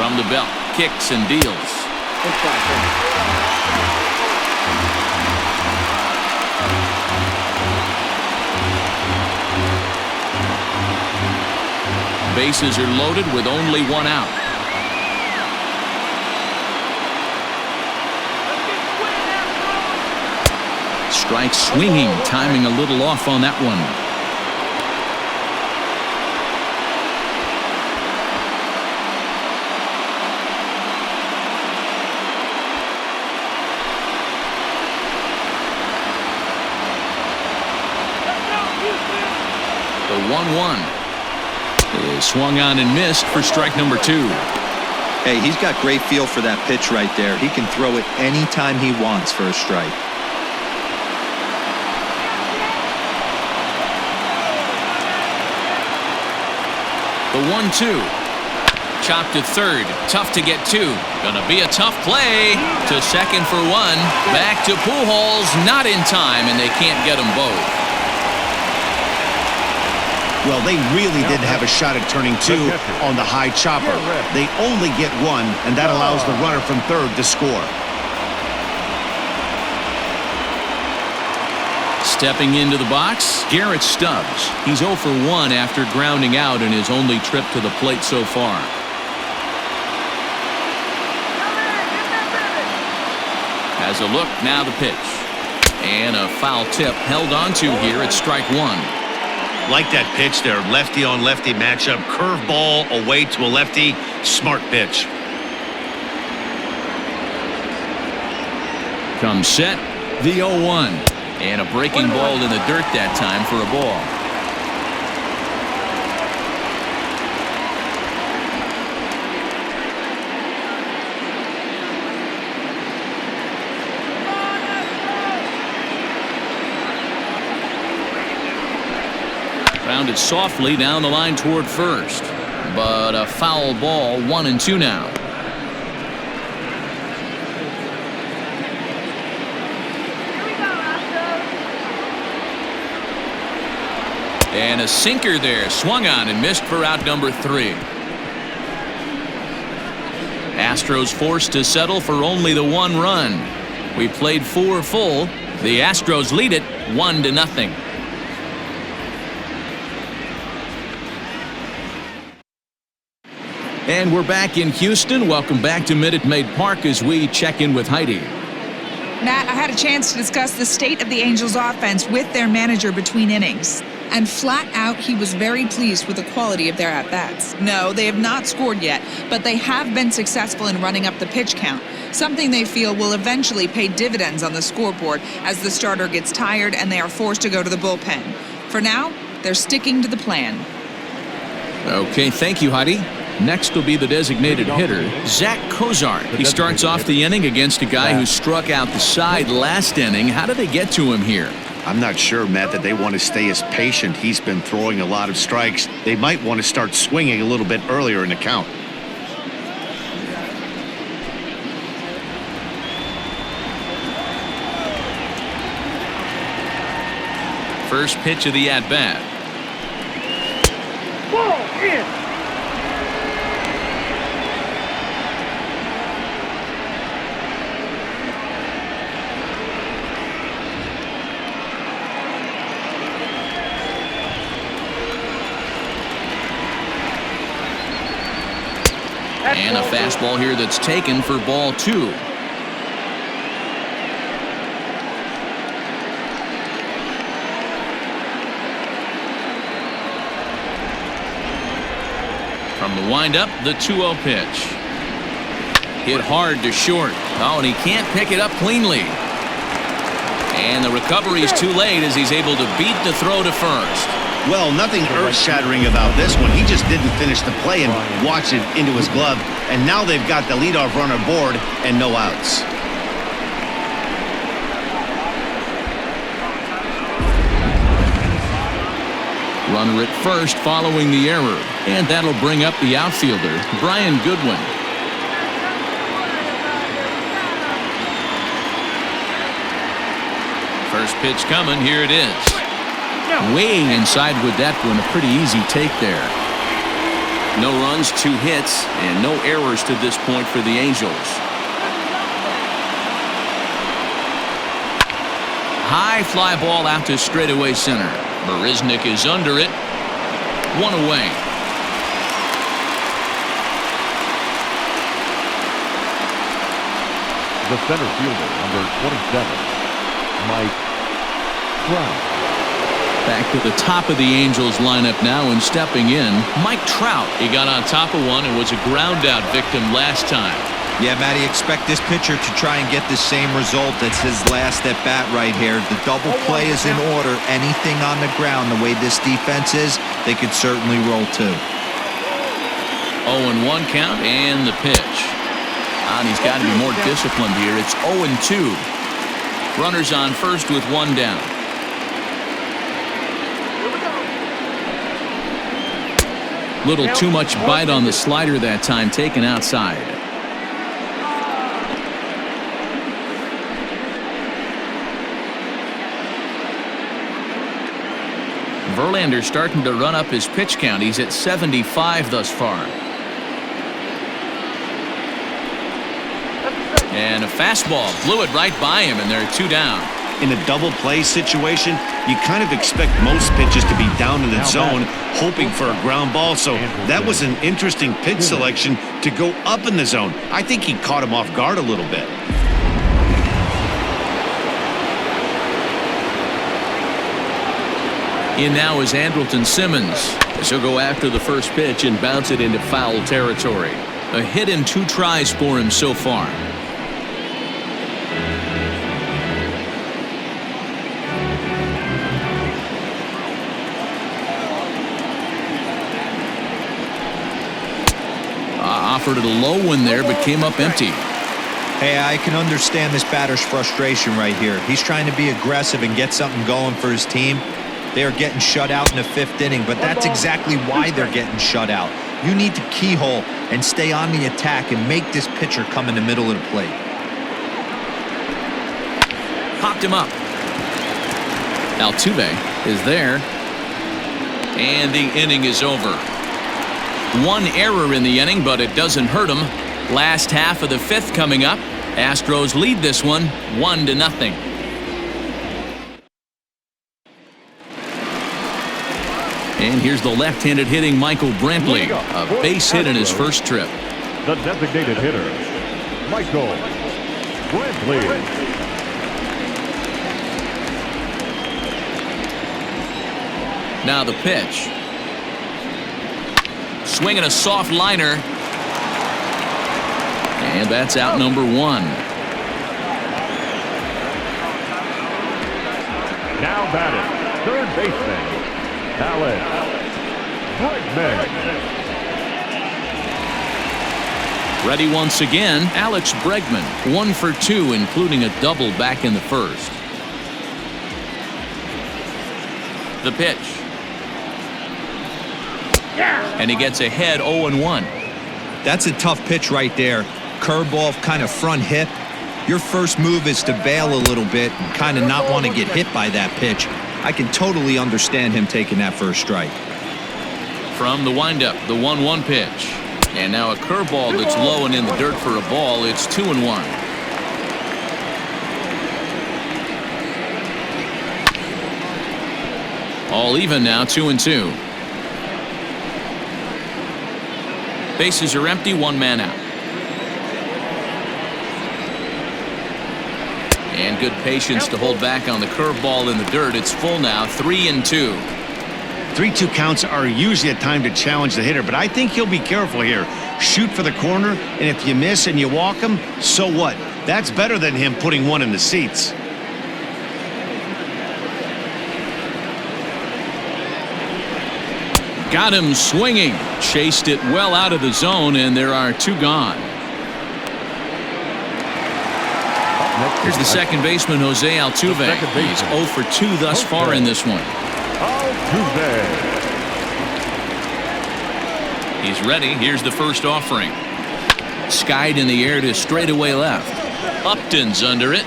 S1: From the belt, kicks and deals.
S5: Good shot.
S1: Bases are loaded with only one out. Strike swinging, timing a little off on that one. The 1-1 is swung on and missed for strike number 2.
S3: Hey, he's got great feel for that pitch right there. He can throw it anytime he wants for a strike.
S1: The 1-2. Chopped to third. Tough to get to. Gonna be a tough play. To second for 1. Back to Pujols. Not in time, and they can't get them both.
S2: Well, they really didn't have a shot at turning 2 on the high chopper. They only get 1, and that allows the runner from third to score.
S1: Stepping into the box, Garrett Stubbs. He's 0 for 1 after grounding out in his only trip to the plate so far. Has a look, now the pitch. And a foul tip held onto here at strike 1.
S2: Like that pitch there, lefty on lefty matchup, curveball away to a lefty, smart pitch.
S1: Comes set, the 0-1. And a breaking ball in the dirt that time for a ball. Grounded softly down the line toward first. But a foul ball, 1-2 now. And a sinker there, swung on and missed for out number 3. Astros forced to settle for only the 1 run. We played 4 full. The Astros lead it 1-0. And we're back in Houston. Welcome back to Minute Maid Park as we check in with Heidi.
S6: Matt, I had a chance to discuss the state of the Angels offense with their manager between innings. And flat out, he was very pleased with the quality of their at-bats. No, they have not scored yet, but they have been successful in running up the pitch count, something they feel will eventually pay dividends on the scoreboard as the starter gets tired and they are forced to go to the bullpen. For now, they're sticking to the plan.
S1: Okay, thank you, Heidi. Next will be the designated hitter, Zach Cozart. He starts off the inning against a guy who struck out the side last inning. How did they get to him here?
S2: I'm not sure, Matt, that they want to stay as patient. He's been throwing a lot of strikes. They might want to start swinging a little bit earlier in the count.
S1: First pitch of the at-bat.
S5: Ball in.
S1: And a fastball here that's taken for ball 2. From the windup, the 2-0 pitch. Hit hard to short. Oh, and he can't pick it up cleanly. And the recovery is too late as he's able to beat the throw to first.
S2: Well, nothing earth-shattering about this one. He just didn't finish the play and watch it into his glove. And now they've got the leadoff runner aboard and no outs.
S1: Runner at first following the error. And that'll bring up the outfielder, Brian Goodwin. First pitch coming. Here it is. Way inside with that one. A pretty easy take there. No runs, 2 hits, and no errors to this point for the Angels. High fly ball out to straightaway center. Marisnick is under it. 1 away.
S4: The center fielder, number 27, Mike Trout.
S1: Back to the top of the Angels lineup now, and stepping in, Mike Trout. He got on top of one and was a ground out victim last time.
S3: Yeah, Matty, expect this pitcher to try and get the same result as his last at bat right here. The double play is in order. Anything on the ground, the way this defense is, they could certainly roll too.
S1: 0-1 count and the pitch. And he's got to be more disciplined here. It's 0-2. Runners on first with 1 down. Little too much bite on the slider that time, taken outside. Verlander starting to run up his pitch count. He's at 75 thus far. And a fastball blew it right by him, and there are 2 down.
S2: In a double play situation, you kind of expect most pitches to be down in the zone, hoping for a ground ball. So that was an interesting pitch selection to go up in the zone. I think he caught him off guard a little bit.
S1: In now is Andrelton Simmons. He'll go after the first pitch and bounce it into foul territory. A hit in 2 tries for him so far. Offered it a low one there, but came up empty.
S3: Hey, I can understand this batter's frustration right here. He's trying to be aggressive and get something going for his team. They are getting shut out in the 5th inning, but that's exactly why they're getting shut out. You need to keyhole and stay on the attack and make this pitcher come in the middle of the plate.
S1: Popped him up. Altuve is there. And the inning is over. 1 error in the inning, but it doesn't hurt him. Last half of the 5th coming up. Astros lead this one 1-0. And here's the left-handed hitting Michael Brantley. A base hit in his first trip.
S4: The designated hitter, Michael Brantley.
S1: Now the pitch. Swinging a soft liner. And that's out number 1.
S4: Now batting, third baseman, Alex Bregman.
S1: Ready once again, Alex Bregman. 1 for 2, including a double back in the first. The pitch. And he gets ahead 0-1.
S3: That's a tough pitch right there. Curveball, kind of front hip. Your first move is to bail a little bit and kind of not want to get hit by that pitch. I can totally understand him taking that first strike.
S1: From the windup, the 1-1 pitch. And now a curveball that's low and in the dirt for a ball. It's 2-1. All even now, 2-2. Bases are empty, 1 man out. And good patience to hold back on the curveball in the dirt. It's full now, 3-2.
S2: 3-2 counts are usually a time to challenge the hitter, but I think he'll be careful here. Shoot for the corner, and if you miss and you walk him, so what? That's better than him putting one in the seats.
S1: Got him swinging. Chased it well out of the zone, and there are 2 gone. Here's the second baseman, Jose Altuve. He's 0 for 2 thus far in this one.
S4: Altuve.
S1: He's ready. Here's the first offering. Skied in the air to straightaway left. Upton's under it.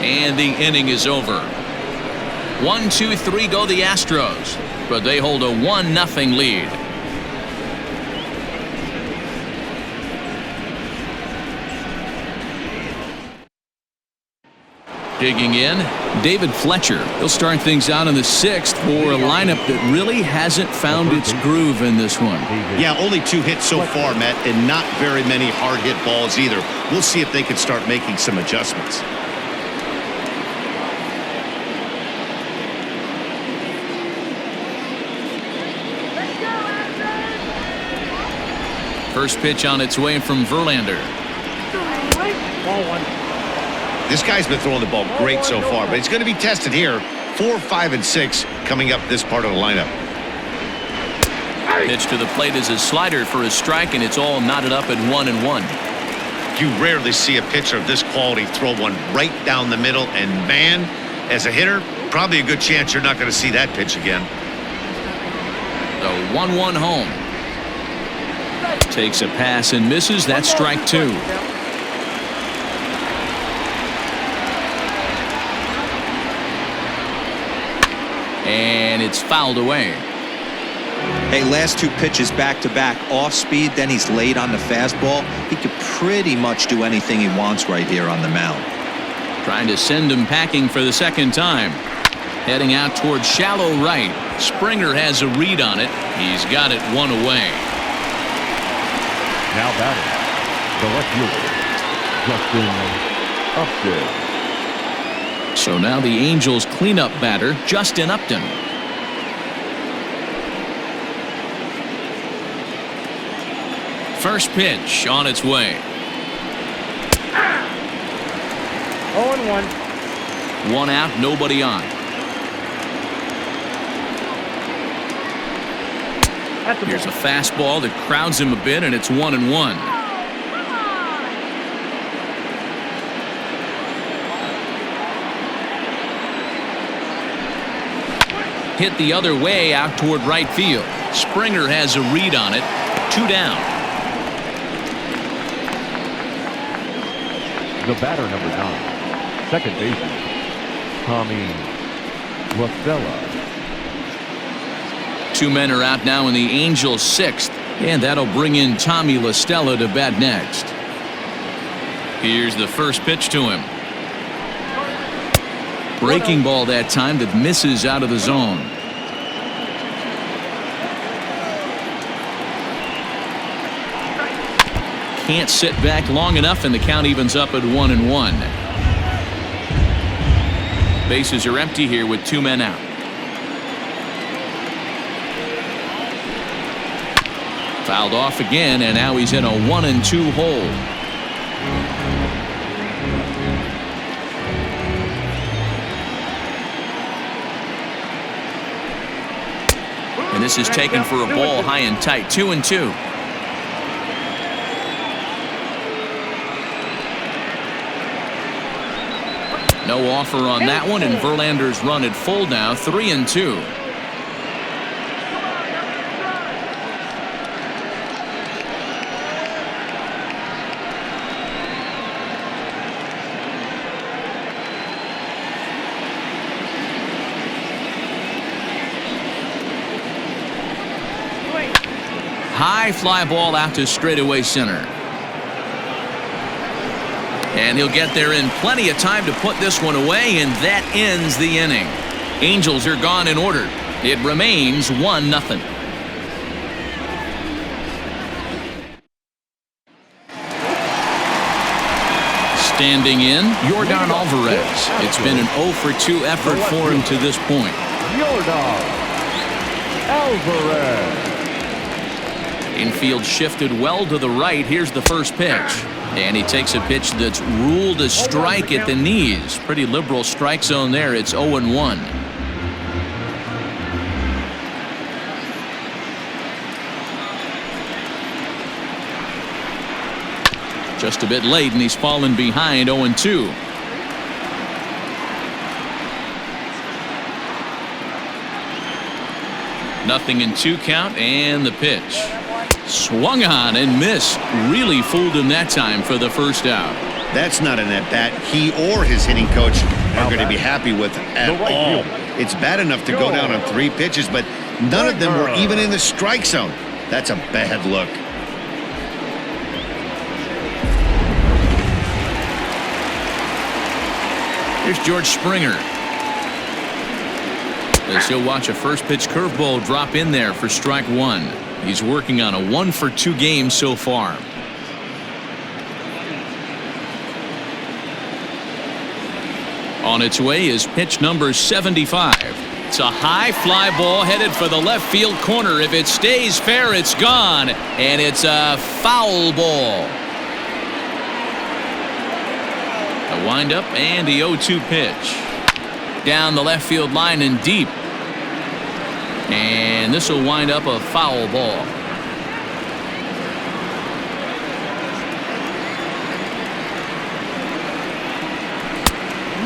S1: And the inning is over. 1-2-3 go the Astros, but they hold a 1-0 lead. Digging in, David Fletcher. He'll start things out in the 6th for a lineup that really hasn't found its groove in this one.
S2: Yeah, only 2 hits so far, Matt, and not very many hard hit balls either. We'll see if they can start making some adjustments.
S1: First pitch on its way from Verlander.
S5: Ball 1.
S2: This guy's been throwing the ball great so far, but he's going to be tested here. 4, 5, and 6 coming up this part of the lineup.
S1: Pitch to the plate is a slider for a strike, and it's all knotted up at 1-1.
S2: You rarely see a pitcher of this quality throw one right down the middle, and man, as a hitter, probably a good chance you're not going to see that pitch again.
S1: The 1-1 home. Takes a pass and misses. That's strike 2. And it's fouled away.
S3: Hey, last 2 pitches back-to-back off speed, then he's late on the fastball. He could pretty much do anything he wants right here on the mound.
S1: Trying to send him packing for the 2nd time. Heading out towards shallow right. Springer has a read on it. He's got it 1 away.
S4: Now batting, the left fielder, Justin Upton.
S1: So now the Angels cleanup batter, Justin Upton. First pitch on its way.
S5: 0-1.
S1: 1 out, nobody on. Here's a fastball that crowds him a bit, and it's 1-1. Hit the other way out toward right field. Springer has a read on it. 2 down.
S4: The batter, number 9, second baseman, Tommy LaSella.
S1: 2 men are out now in the Angels' 6th, and that'll bring in Tommy LaStella to bat next. Here's the first pitch to him. Breaking ball that time that misses out of the zone. Can't sit back long enough, and the count evens up at 1-1. Bases are empty here with 2 men out. Fouled off again, and now he's in a 1-2 hole. And this is taken for a ball high and tight. 2-2. No offer on that one, and Verlander's run at full now. 3-2. High fly ball out to straightaway center. And he'll get there in plenty of time to put this one away, and that ends the inning. Angels are gone in order. It remains 1-0. Standing in, Yordan Alvarez. It's been an 0-for-2 effort for him to this point.
S4: Yordan Alvarez.
S1: Infield shifted well to the right. Here's the first pitch. And he takes a pitch that's ruled a strike at the knees. Pretty liberal strike zone there. It's 0-1. Just a bit late, and he's fallen behind. 0-2. Nothing in 2 count, and the pitch. Swung on and missed. Really fooled him that time for the first out.
S2: That's not an at-bat he or his hitting coach are going to be happy with at all. It's bad enough to go down on 3 pitches, but none of them were even in the strike zone. That's a bad look.
S1: Here's George Springer. As he'll watch a first pitch curveball drop in there for strike one. He's working on a 1-for-2 game so far. On its way is pitch number 75. It's a high fly ball headed for the left field corner. If it stays fair, it's gone. And it's a foul ball. A windup and the 0-2 pitch. Down the left field line and deep. And this will wind up a foul ball.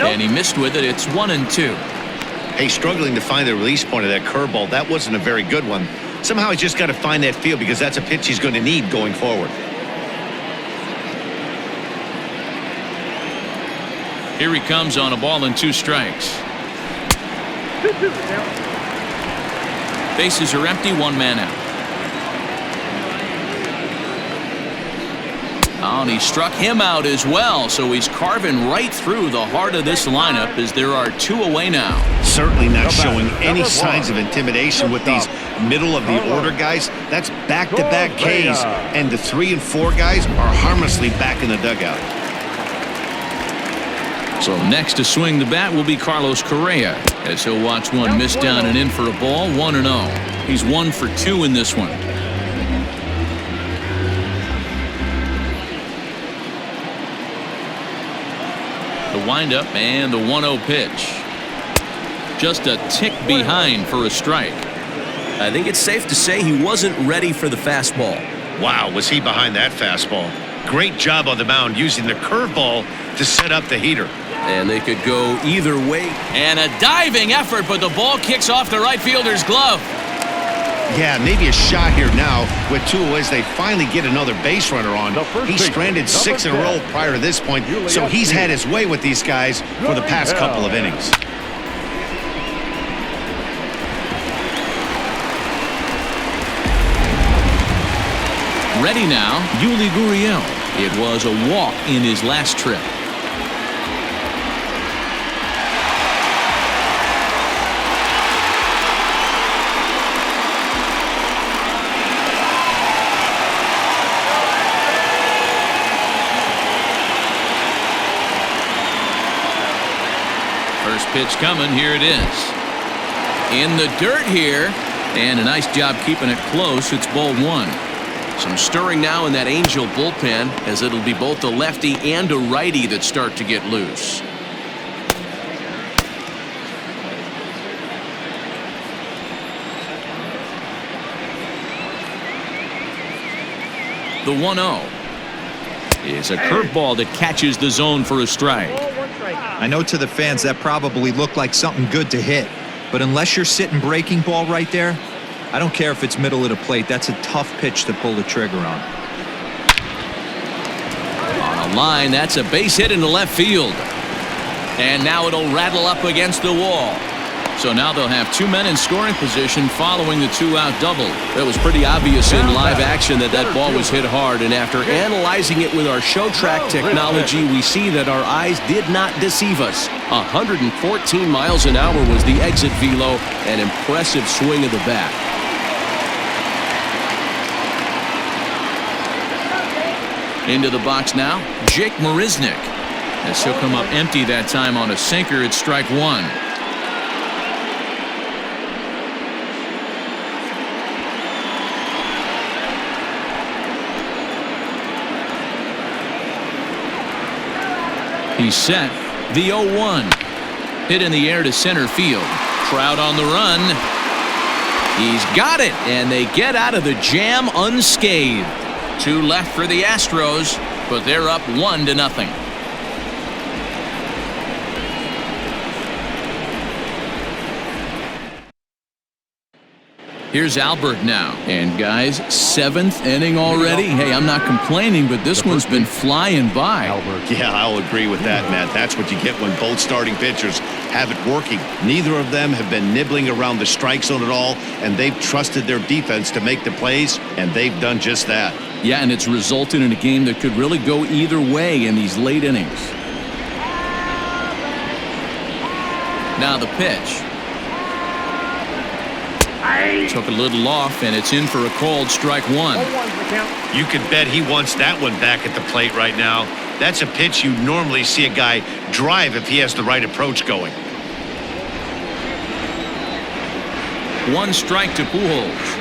S1: And he missed with it. It's 1-2.
S2: Hey, struggling to find the release point of that curveball. That wasn't a very good one. Somehow he's just got to find that feel because that's a pitch he's going to need going forward.
S1: Here he comes on a ball and 2 strikes. Bases are empty, 1 man out. Oh, and he struck him out as well, so he's carving right through the heart of this lineup as there are 2 away now.
S2: Certainly not showing any signs of intimidation with these middle of the order guys. That's back-to-back Ks, and the 3 and 4 guys are harmlessly back in the dugout.
S1: So next to swing the bat will be Carlos Correa as he'll watch one miss down and in for a ball. 1-0. He's 1 for 2 in this one. The windup and the 1-0 pitch. Just a tick behind for a strike.
S7: I think it's safe to say he wasn't ready for the fastball.
S2: Wow, was he behind that fastball. Great job on the mound using the curveball to set up the heater.
S7: And they could go either way.
S1: And a diving effort, but the ball kicks off the right fielder's glove.
S2: Yeah, maybe a shot here now with 2 away as they finally get another base runner on. He stranded 6 in a row prior to this point, so he's had his way with these guys for the past couple of innings.
S1: Ready now, Yuli Gurriel. It was a walk in his last trip. First pitch coming. Here it is. In the dirt here. And a nice job keeping it close. It's ball 1. Some stirring now in that Angel bullpen as it'll be both a lefty and a righty that start to get loose. The 1-0 is a curveball that catches the zone for a strike.
S3: I know to the fans that probably looked like something good to hit, but unless you're sitting breaking ball right there, I don't care if it's middle of the plate. That's a tough pitch to pull the trigger on.
S1: On a line, that's a base hit into left field. And now it'll rattle up against the wall. So now they'll have 2 men in scoring position following the 2-out double. It was pretty obvious in live action that that ball was hit hard, and after analyzing it with our show track technology, we see that our eyes did not deceive us. 114 miles an hour was the exit velo, an impressive swing of the bat. Into the box now, Jake Marisnick. As he'll come up empty that time on a sinker, it's strike 1. He's set. The 0-1. Hit in the air to center field. Trout on the run. He's got it, and they get out of the jam unscathed. 2 left for the Astros, but they're up 1-0. Here's Albert now. And guys, 7th inning already. Hey, I'm not complaining, but this one's been flying by.
S2: Yeah, I'll agree with that, Matt. That's what you get when both starting pitchers have it working. Neither of them have been nibbling around the strike zone at all, and they've trusted their defense to make the plays, and they've done just that.
S1: Yeah, and it's resulted in a game that could really go either way in these late innings. Now the pitch. Took a little off, and it's in for a called strike one.
S2: You could bet he wants that one back at the plate right now. That's a pitch you normally see a guy drive if he has the right approach going.
S1: One strike to Pujols.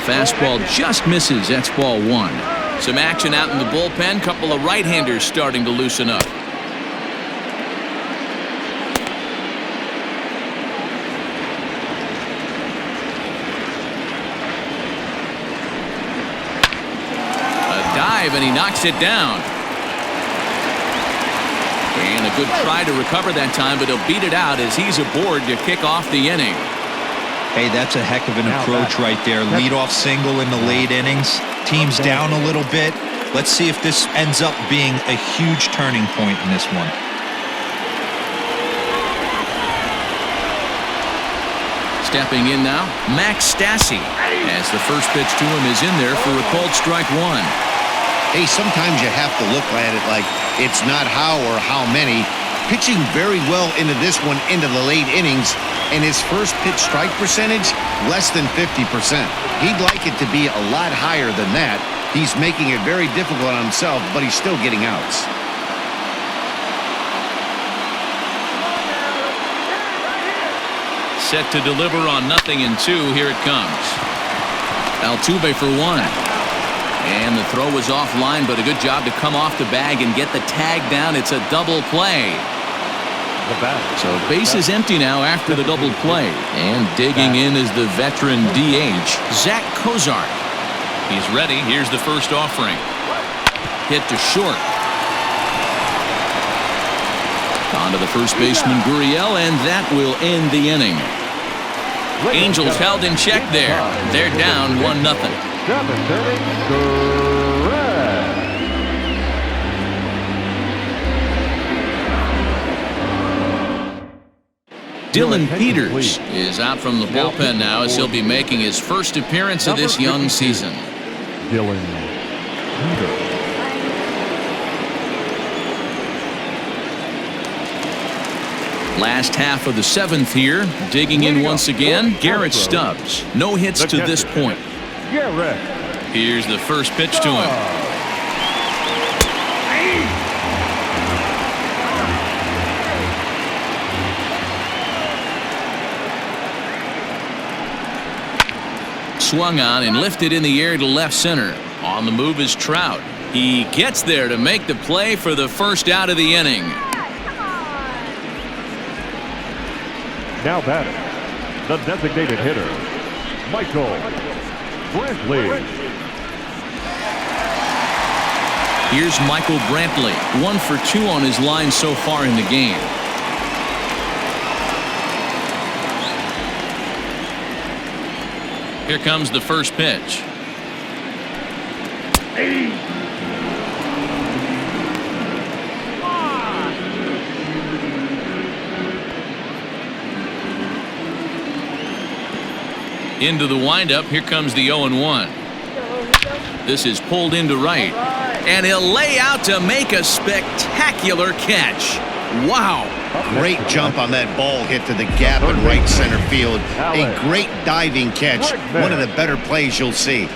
S1: Fastball just misses. That's ball one. Some action out in the bullpen. Couple of right-handers starting to loosen up. And he knocks it down. And a good try to recover that time, but he'll beat it out as he's aboard to kick off the inning.
S3: Hey, that's a heck of an approach right there. Leadoff single in the late innings. Team's down a little bit. Let's see if this ends up being a huge turning point in this one.
S1: Stepping in now, Max Stassi, as the first pitch to him is in there for a called strike one.
S2: Hey, sometimes you have to look at it like it's not how or how many. Pitching very well into this one into the late innings, and his first pitch strike percentage less than 50%. He'd like it to be a lot higher than that. He's making it very difficult on himself, but he's still getting outs.
S1: Set to deliver on 0-2. Here it comes. Altuve for one. And the throw was offline, but a good job to come off the bag and get the tag down. It's a double play. So base is empty now after the double play. And digging in is the veteran DH, Zach Cozart. He's ready. Here's the first offering. Hit to short. On to the first baseman, Gurriel, and that will end the inning. Angels held in check there. They're down 1-0. Dylan Peters is out from the bullpen now as he'll be making his first appearance of this young season.
S4: Dylan Peters.
S1: Last half of the seventh here. Digging in once again, Garrett Stubbs. No hits to this point. Here's the first pitch to him. Swung on and lifted in the air to left center. On the move is Trout. He gets there to make the play for the first out of the inning.
S4: Now batting, the designated hitter, Michael Brantley.
S1: Here's Michael Brantley, 1 for 2 on his line so far in the game. Here comes the first pitch. Into the windup. Here comes the 0-1. This is pulled into right. And he'll lay out to make a spectacular catch. Wow.
S2: Great jump on that ball hit to the gap in right center field. A great diving catch. One of the better plays you'll see.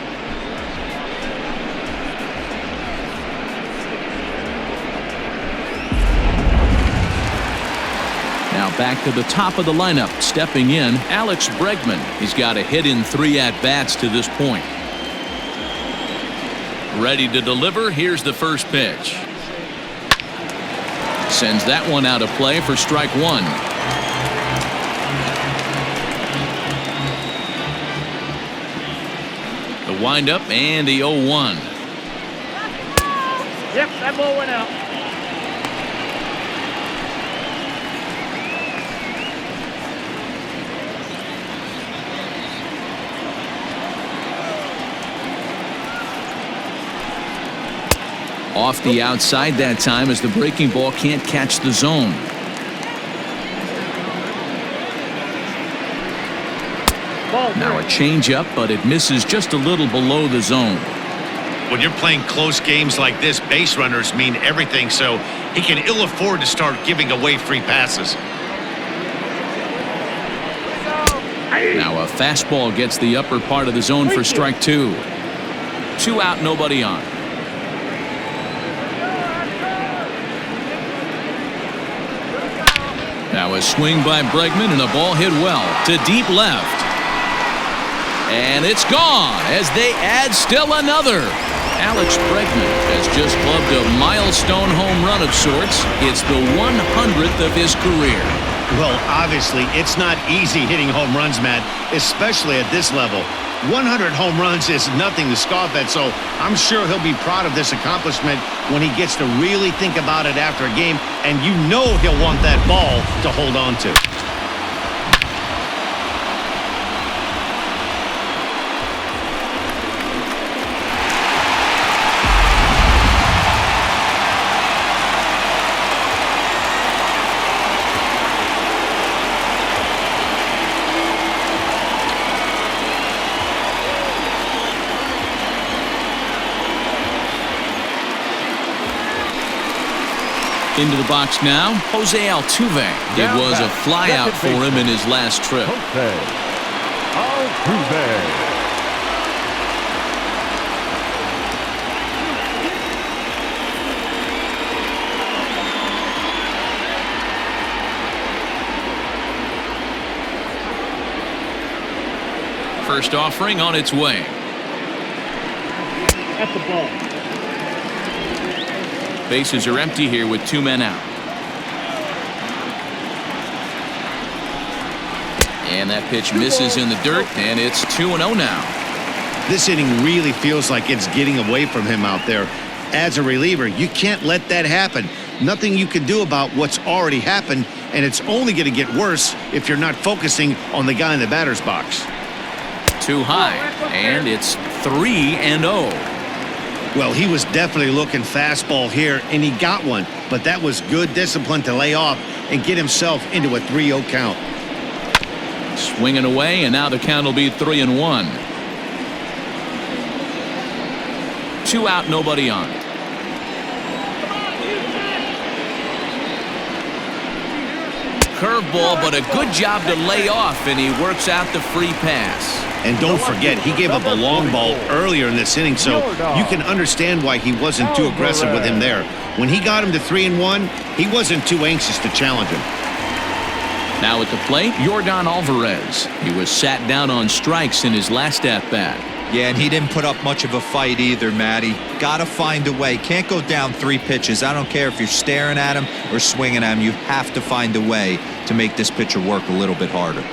S1: Now back to the top of the lineup. Stepping in, Alex Bregman. He's got a hit in 3 at-bats to this point. Ready to deliver. Here's the first pitch. Sends that one out of play for strike one. The windup and the 0-1.
S5: Yep, that ball went out.
S1: Off the outside that time as the breaking ball can't catch the zone. Now a changeup, but it misses just a little below the zone.
S2: When you're playing close games like this, base runners mean everything, so he can ill afford to start giving away free passes.
S1: Now a fastball gets the upper part of the zone for strike 2. 2 out, nobody on. Now a swing by Bregman and a ball hit well to deep left. And it's gone as they add still another. Alex Bregman has just clubbed a milestone home run of sorts. It's the 100th of his career.
S2: Well, obviously, it's not easy hitting home runs, Matt, especially at this level. 100 home runs is nothing to scoff at, so I'm sure he'll be proud of this accomplishment when he gets to really think about it after a game, and you know he'll want that ball to hold on to.
S1: Into the box now, Jose Altuve. It was a flyout for him in his last trip.
S4: Altuve.
S1: First offering on its way.
S5: That's the ball.
S1: Bases are empty here with 2 men out. And that pitch misses in the dirt, and it's 2-0 now.
S2: This inning really feels like it's getting away from him out there. As a reliever, you can't let that happen. Nothing you can do about what's already happened, and it's only going to get worse if you're not focusing on the guy in the batter's box.
S1: Too high, and it's 3-0.
S2: Well, he was definitely looking fastball here, and he got one. But that was good discipline to lay off and get himself into a 3-0 count.
S1: Swinging away, and now the count will be 3-1. 2 out, nobody on. Curveball, but a good job to lay off, and he works out the free pass.
S2: And don't forget, he gave up a long ball earlier in this inning, so you can understand why he wasn't too aggressive with him there. When he got him to 3-1, he wasn't too anxious to challenge him.
S1: Now at the plate, Yordan Alvarez. He was sat down on strikes in his last at-bat.
S3: Yeah, and he didn't put up much of a fight either, Matty. Gotta find a way. Can't go down 3 pitches. I don't care if you're staring at him or swinging at him. You have to find a way to make this pitcher work a little bit harder.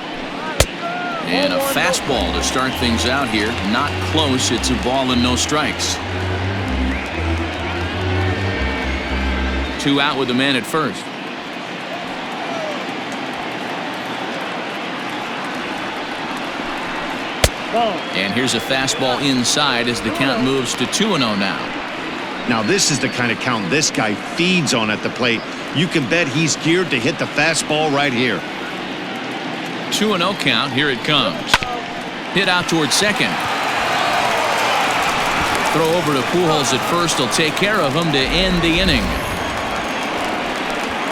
S1: And a fastball to start things out here. Not close. It's a ball and no strikes. 2 out with the man at first. And here's a fastball inside as the count moves to 2-0 now.
S2: Now this is the kind of count this guy feeds on at the plate. You can bet he's geared to hit the fastball right here.
S1: 2-0 count. Here it comes. Hit out towards second. Throw over to Pujols at first will take care of him to end the inning.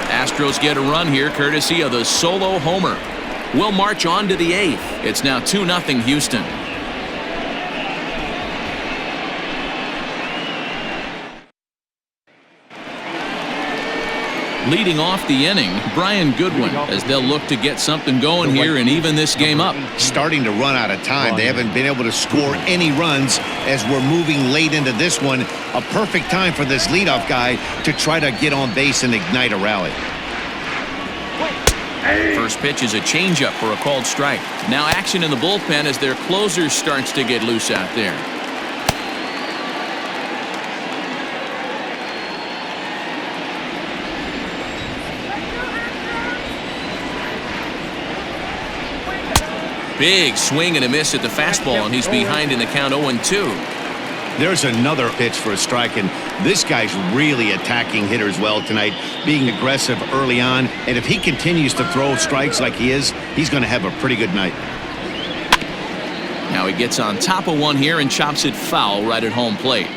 S1: Astros get a run here courtesy of the solo homer. We'll march on to the 8th. It's now 2-0 Houston. Leading off the inning, Brian Goodwin, as they'll look to get something going here and even this game up.
S2: Starting to run out of time. They haven't been able to score any runs as we're moving late into this one. A perfect time for this leadoff guy to try to get on base and ignite a rally.
S1: First pitch is a changeup for a called strike. Now action in the bullpen as their closer starts to get loose out there. Big swing and a miss at the fastball, and he's behind in the count 0-2.
S2: There's another pitch for a strike, and this guy's really attacking hitters well tonight, being aggressive early on, and if he continues to throw strikes like he is, he's going to have a pretty good night.
S1: Now he gets on top of one here and chops it foul right at home plate.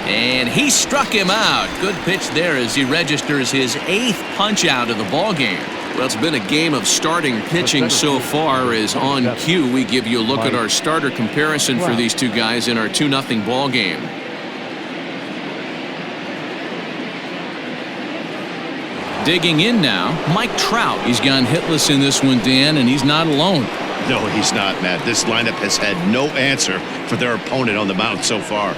S1: And he struck him out. Good pitch there as he registers his 8th punch out of the ball game.
S7: Well, it's been a game of starting pitching so far. As on cue, we give you a look at our starter comparison for these two guys in our 2-0 ball game.
S1: Digging in now, Mike Trout. He's gone hitless in this one, Dan, and he's not alone.
S2: No, he's not, Matt. This lineup has had no answer for their opponent on the mound so far.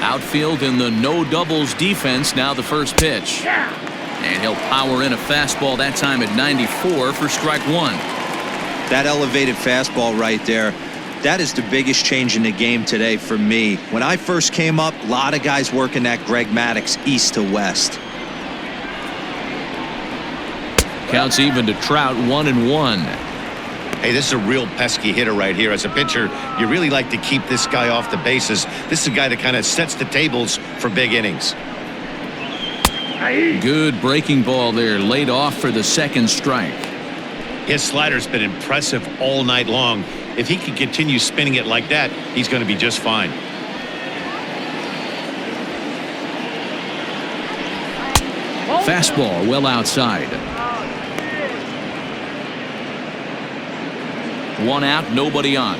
S1: Outfield in the no doubles defense. Now the first pitch. And he'll power in a fastball that time at 94 for strike 1.
S3: That elevated fastball right there, that is the biggest change in the game today for me. When I first came up, a lot of guys working that Greg Maddux east to west.
S1: Counts even to Trout, 1-1.
S2: Hey, this is a real pesky hitter right here. As a pitcher, you really like to keep this guy off the bases. This is a guy that kind of sets the tables for big innings.
S1: Good breaking ball there, laid off for the second strike.
S2: His slider's been impressive all night long. If he can continue spinning it like that, he's going to be just fine.
S1: Fastball well outside. 1 out, nobody on.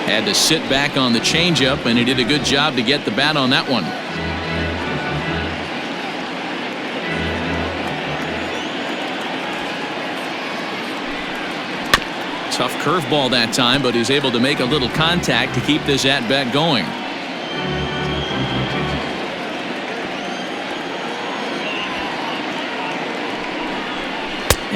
S1: Had to sit back on the changeup, and he did a good job to get the bat on that one. Tough curveball that time, but he's able to make a little contact to keep this at-bat going.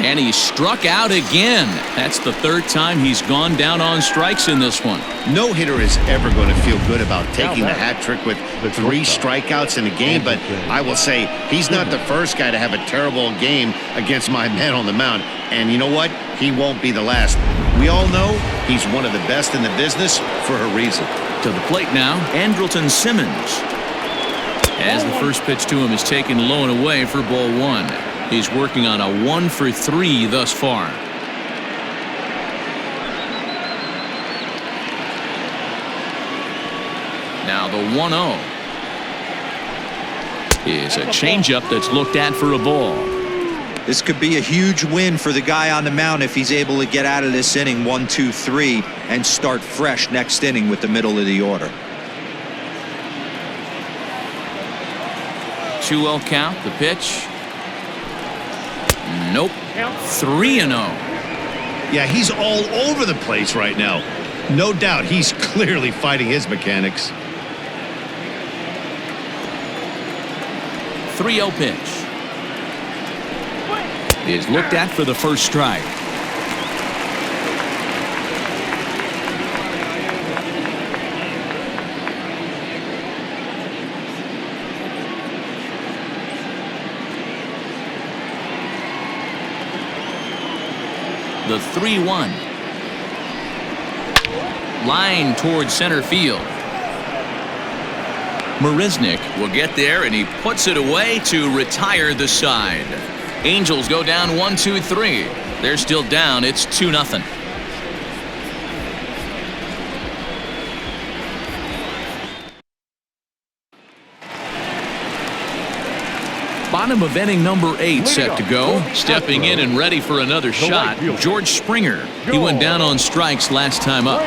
S1: And he struck out again. That's the 3rd time he's gone down on strikes in this one.
S2: No hitter is ever going to feel good about taking the hat trick with 3 strikeouts in a game, but I will say he's not the first guy to have a terrible game against my man on the mound. And you know what? He won't be the last. We all know he's one of the best in the business for a reason.
S1: To the plate now, Andrelton Simmons. As the first pitch to him is taken low and away for ball 1. He's working on a 1 for 3 thus far. Now the 1-0 is a changeup that's looked at for a ball.
S3: This could be a huge win for the guy on the mound if he's able to get out of this inning 1, 2, 3 and start fresh next inning with the middle of the order.
S1: 2-0 count, the pitch. Nope. 3-0.
S2: Yeah, he's all over the place right now. No doubt he's clearly fighting his mechanics.
S1: 3-0 pitch is looked at for the first strike. The 3-1. Line towards center field. Marisnik will get there, and he puts it away to retire the side. Angels go down 1-2-3. They're still down. It's 2-0. Bottom of inning number 8 set to go. Stepping in and ready for another shot, George Springer. He went down on strikes last time up.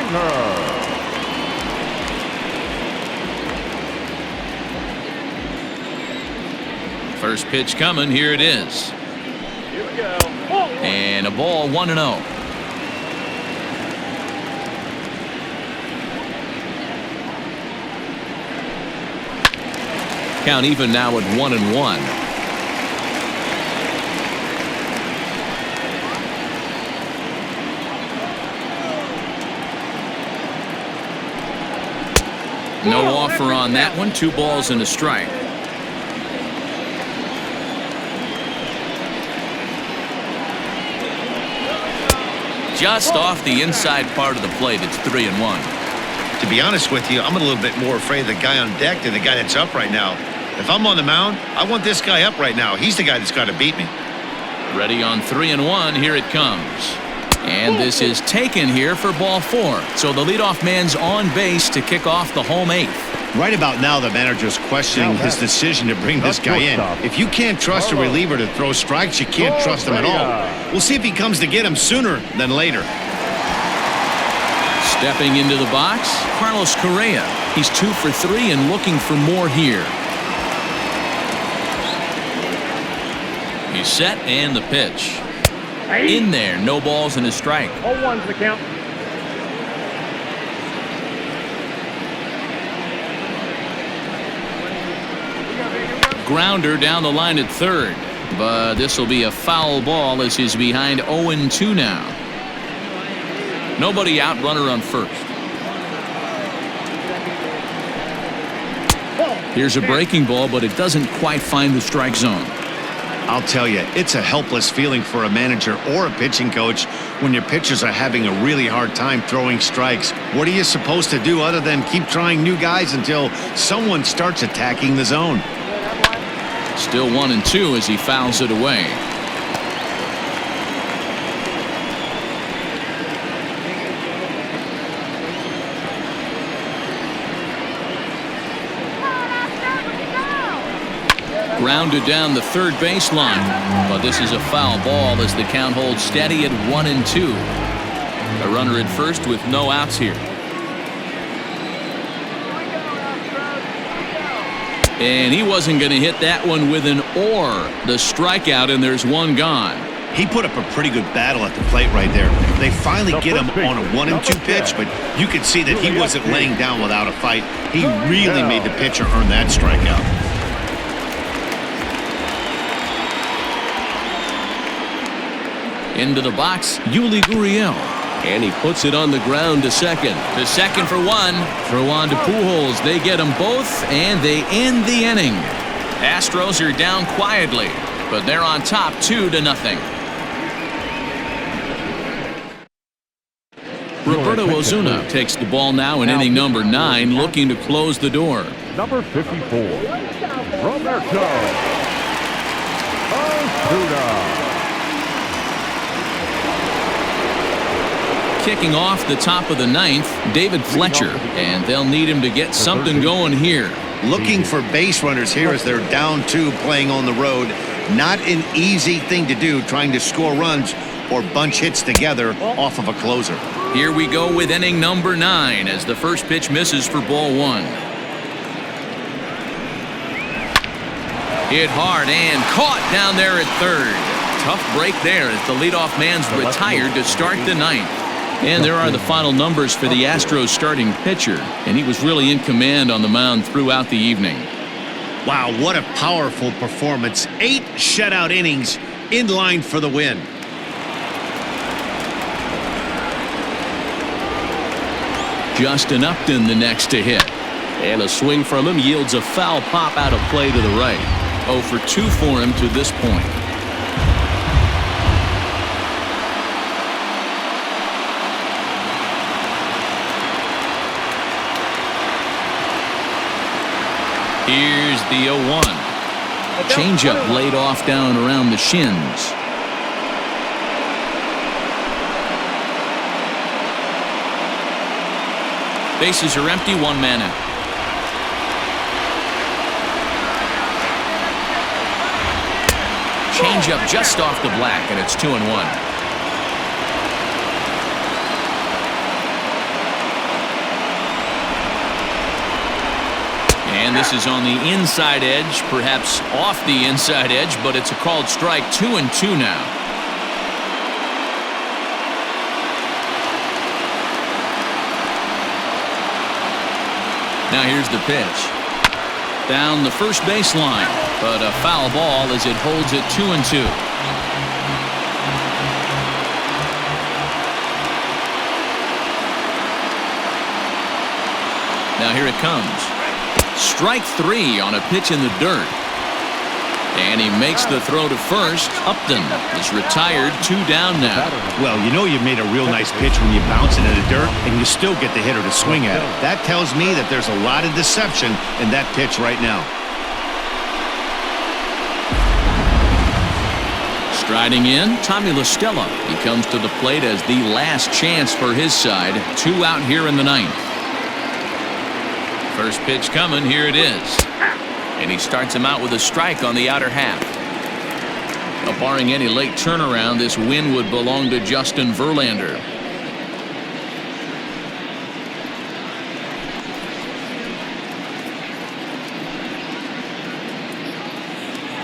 S1: First pitch coming. Here it is.
S5: Here we go.
S1: And a ball, 1-0. Count even now at 1-1. No offer on that one. 2 balls and a strike. Just off the inside part of the plate. It's 3-1.
S2: To be honest with you, I'm a little bit more afraid of the guy on deck than the guy that's up right now. If I'm on the mound, I want this guy up right now. He's the guy that's got to beat me.
S1: Ready on 3-1. Here it comes. And this is taken here for ball 4. So the leadoff man's on base to kick off the home 8th.
S2: Right about now, the manager's questioning his decision to bring this guy in. If you can't trust a reliever to throw strikes, you can't trust him at all. We'll see if he comes to get him sooner than later.
S1: Stepping into the box, Carlos Correa. He's 2 for 3 and looking for more here. He's set and the pitch. In there, no balls and a strike.
S5: 0-1's the count.
S1: Grounder down the line at third, but this will be a foul ball as he's behind 0-2 now. Nobody out, runner on first. Here's a breaking ball, but it doesn't quite find the strike zone.
S2: I'll tell you, it's a helpless feeling for a manager or a pitching coach when your pitchers are having a really hard time throwing strikes. What are you supposed to do other than keep trying new guys until someone starts attacking the zone?
S1: Still 1-2 as he fouls it away. Grounded down the third baseline, but this is a foul ball as the count holds steady at 1-2. A runner at first with no outs here. And he wasn't going to hit that one with an or. The strikeout, and there's one gone.
S2: He put up a pretty good battle at the plate right there. They finally get him on a 1-2 pitch, but you could see that he wasn't laying down without a fight. He really made the pitcher earn that strikeout.
S1: Into the box, Yuli Gurriel. And he puts it on the ground to second. To second for one. Throw on to Pujols. They get them both, and they end the inning. Astros are down quietly, but they're on top 2-0. Roberto Ozuna takes the ball now in inning number 9, looking to close the door.
S4: Number 54, Roberto Ozuna.
S1: Kicking off the top of the 9th, David Fletcher, and they'll need him to get something going here.
S2: Looking for base runners here as they're down 2 playing on the road. Not an easy thing to do, trying to score runs or bunch hits together off of a closer.
S1: Here we go with inning number 9 as the first pitch misses for ball 1. Hit hard and caught down there at third. Tough break there as the leadoff man's retired to start the 9th. And there are the final numbers for the Astros starting pitcher, and he was really in command on the mound throughout the evening.
S2: Wow, what a powerful performance. 8 shutout innings in line for the win.
S1: Justin Upton the next to hit. And a swing from him yields a foul pop out of play to the right. 0 for 2 for him to this point. Here's the 0-1. Changeup laid off down around the shins. Bases are empty, 1 man out. Changeup just off the black, and it's 2-1. And this is on the inside edge, perhaps off the inside edge, but it's a called strike. 2-2 now. Now here's the pitch. Down the first baseline, but a foul ball as it holds it 2-2. Now here it comes. Strike 3 on a pitch in the dirt. And he makes the throw to first. Upton is retired, 2 down now.
S2: Well, you know you made a real nice pitch when you bounce it in the dirt and you still get the hitter to swing at it. That tells me that there's a lot of deception in that pitch right now.
S1: Striding in, Tommy LaStella. He comes to the plate as the last chance for his side. 2 out here in the 9th. First pitch coming, here it is. And he starts him out with a strike on the outer half. Now, barring any late turnaround, this win would belong to Justin Verlander.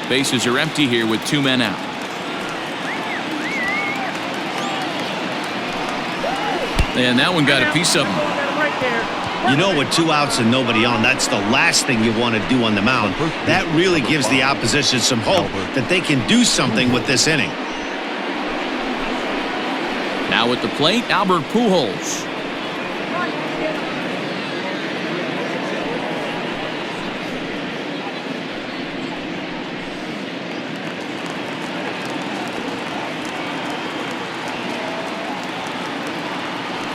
S1: Bases are empty here with 2 men out. And that one got a piece of him.
S2: You know, with 2 outs and nobody on, that's the last thing you want to do on the mound. That really gives the opposition some hope that they can do something with this inning.
S1: Now at the plate, Albert Pujols.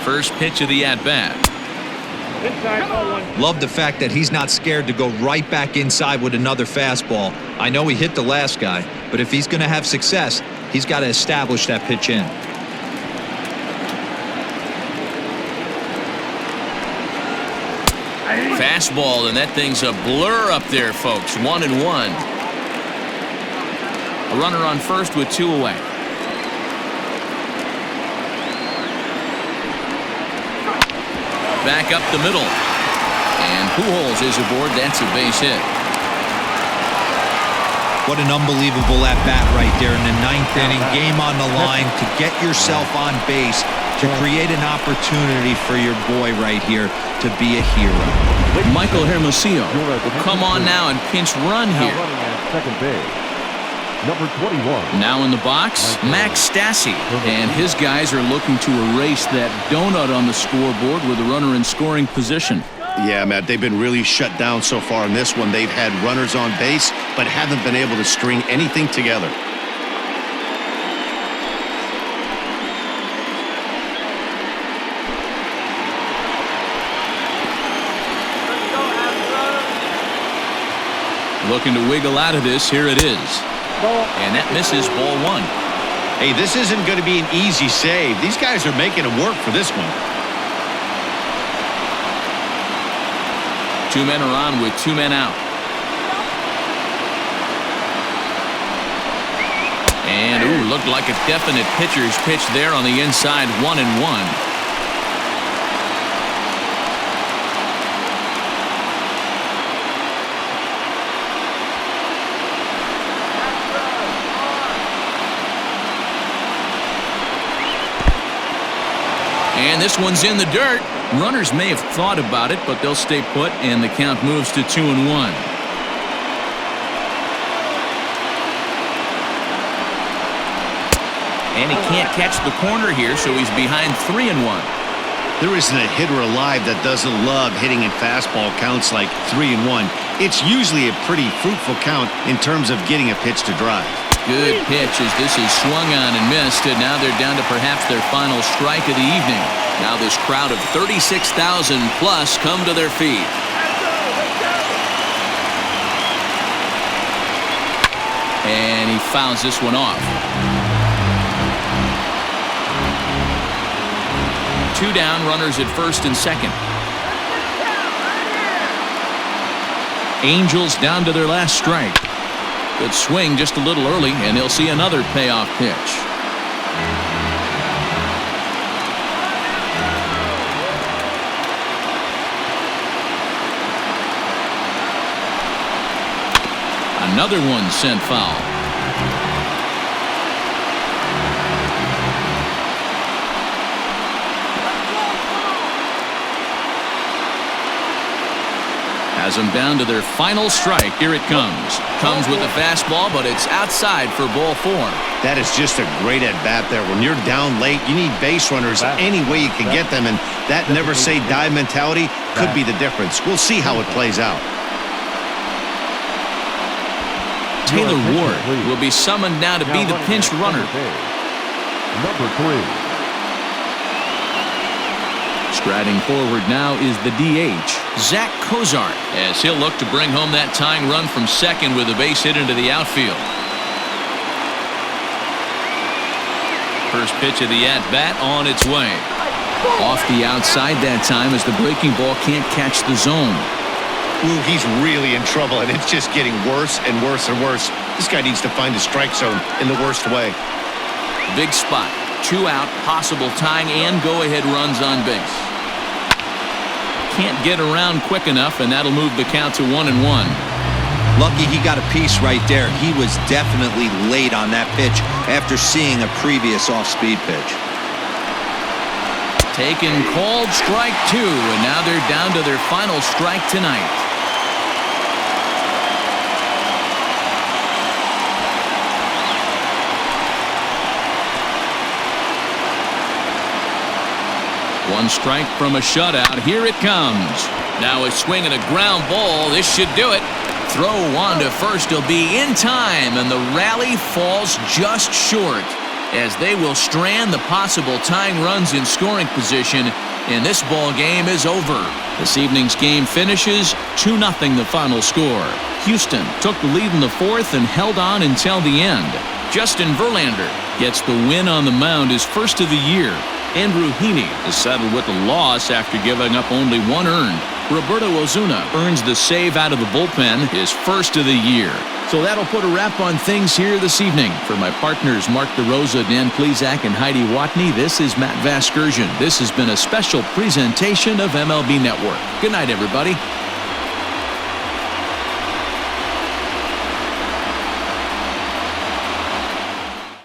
S1: First pitch of the at-bat.
S3: Love the fact that he's not scared to go right back inside with another fastball. I know he hit the last guy, but if he's going to have success, he's got to establish that pitch in.
S1: Fastball, and that thing's a blur up there, folks. 1-1. A runner on first with 2 away. Back up the middle. And Pujols is aboard. That's a base hit.
S3: What an unbelievable at-bat right there in the 9th inning. Game on the line to get yourself on base, to create an opportunity for your boy right here to be a hero.
S1: Michael Hermosillo will come on now and pinch run here.
S4: Second base. Number 21.
S1: Now in the box, Max Stassi. And his guys are looking to erase that donut on the scoreboard with a runner in scoring position.
S2: Yeah, Matt, they've been really shut down so far in this one. They've had runners on base, but haven't been able to string anything together.
S1: Looking to wiggle out of this. Here it is. And that misses, ball 1.
S2: Hey, this isn't going to be an easy save. These guys are making it work for this one.
S1: 2 men are on with 2 men out. And, ooh, looked like a definite pitcher's pitch there on the inside. 1-1. And this one's in the dirt. Runners may have thought about it, but they'll stay put, and the count moves to 2-1. And he can't catch the corner here, so he's behind 3-1.
S2: There isn't a hitter alive that doesn't love hitting in fastball counts like 3-1. It's usually a pretty fruitful count in terms of getting a pitch to drive.
S1: Good pitch as this is swung on and missed, and now they're down to perhaps their final strike of the evening. Now this crowd of 36,000 plus come to their feet. And he fouls this one off. 2 down, runners at first and second. Angels down to their last strike. Good swing just a little early, and they'll see another payoff pitch. Another one sent foul. Has them down to their final strike. Here it comes. Comes with a fastball, but it's outside for ball 4.
S2: That is just a great at-bat there. When you're down late, you need base runners any way you can get them, and that never-say-die mentality could be the difference. We'll see how it plays out.
S1: Taylor Ward will be summoned now to be the pinch runner.
S4: Number 3.
S1: Striding forward now is the DH, Zach Cozart, as he'll look to bring home that tying run from second with a base hit into the outfield. First pitch of the at-bat on its way. Off the outside that time as the breaking ball can't catch the zone.
S2: Ooh, he's really in trouble, and it's just getting worse and worse and worse. This guy needs to find the strike zone in the worst way.
S1: Big spot. 2 out, possible tying and go-ahead runs on base. Can't get around quick enough, and that'll move the count to 1-1.
S3: Lucky he got a piece right there. He was definitely late on that pitch after seeing a previous off-speed pitch.
S1: Taken, called, strike 2, and now they're down to their final strike tonight. One strike from a shutout. Here it comes. Now a swing and a ground ball. This should do it. Throw on to first will be in time, and the rally falls just short as they will strand the possible tying runs in scoring position, and this ball game is over. This evening's game finishes 2-0 the final score. Houston took the lead in the 4th and held on until the end. Justin Verlander gets the win on the mound, his first of the year. Andrew Heaney is settled with a loss after giving up only 1 earned. Roberto Osuna earns the save out of the bullpen, his first of the year. So that'll put a wrap on things here this evening. For my partners Mark DeRosa, Dan Plezak, and Heidi Watney, this is Matt Vasgersian. This has been a special presentation of MLB Network. Good night, everybody.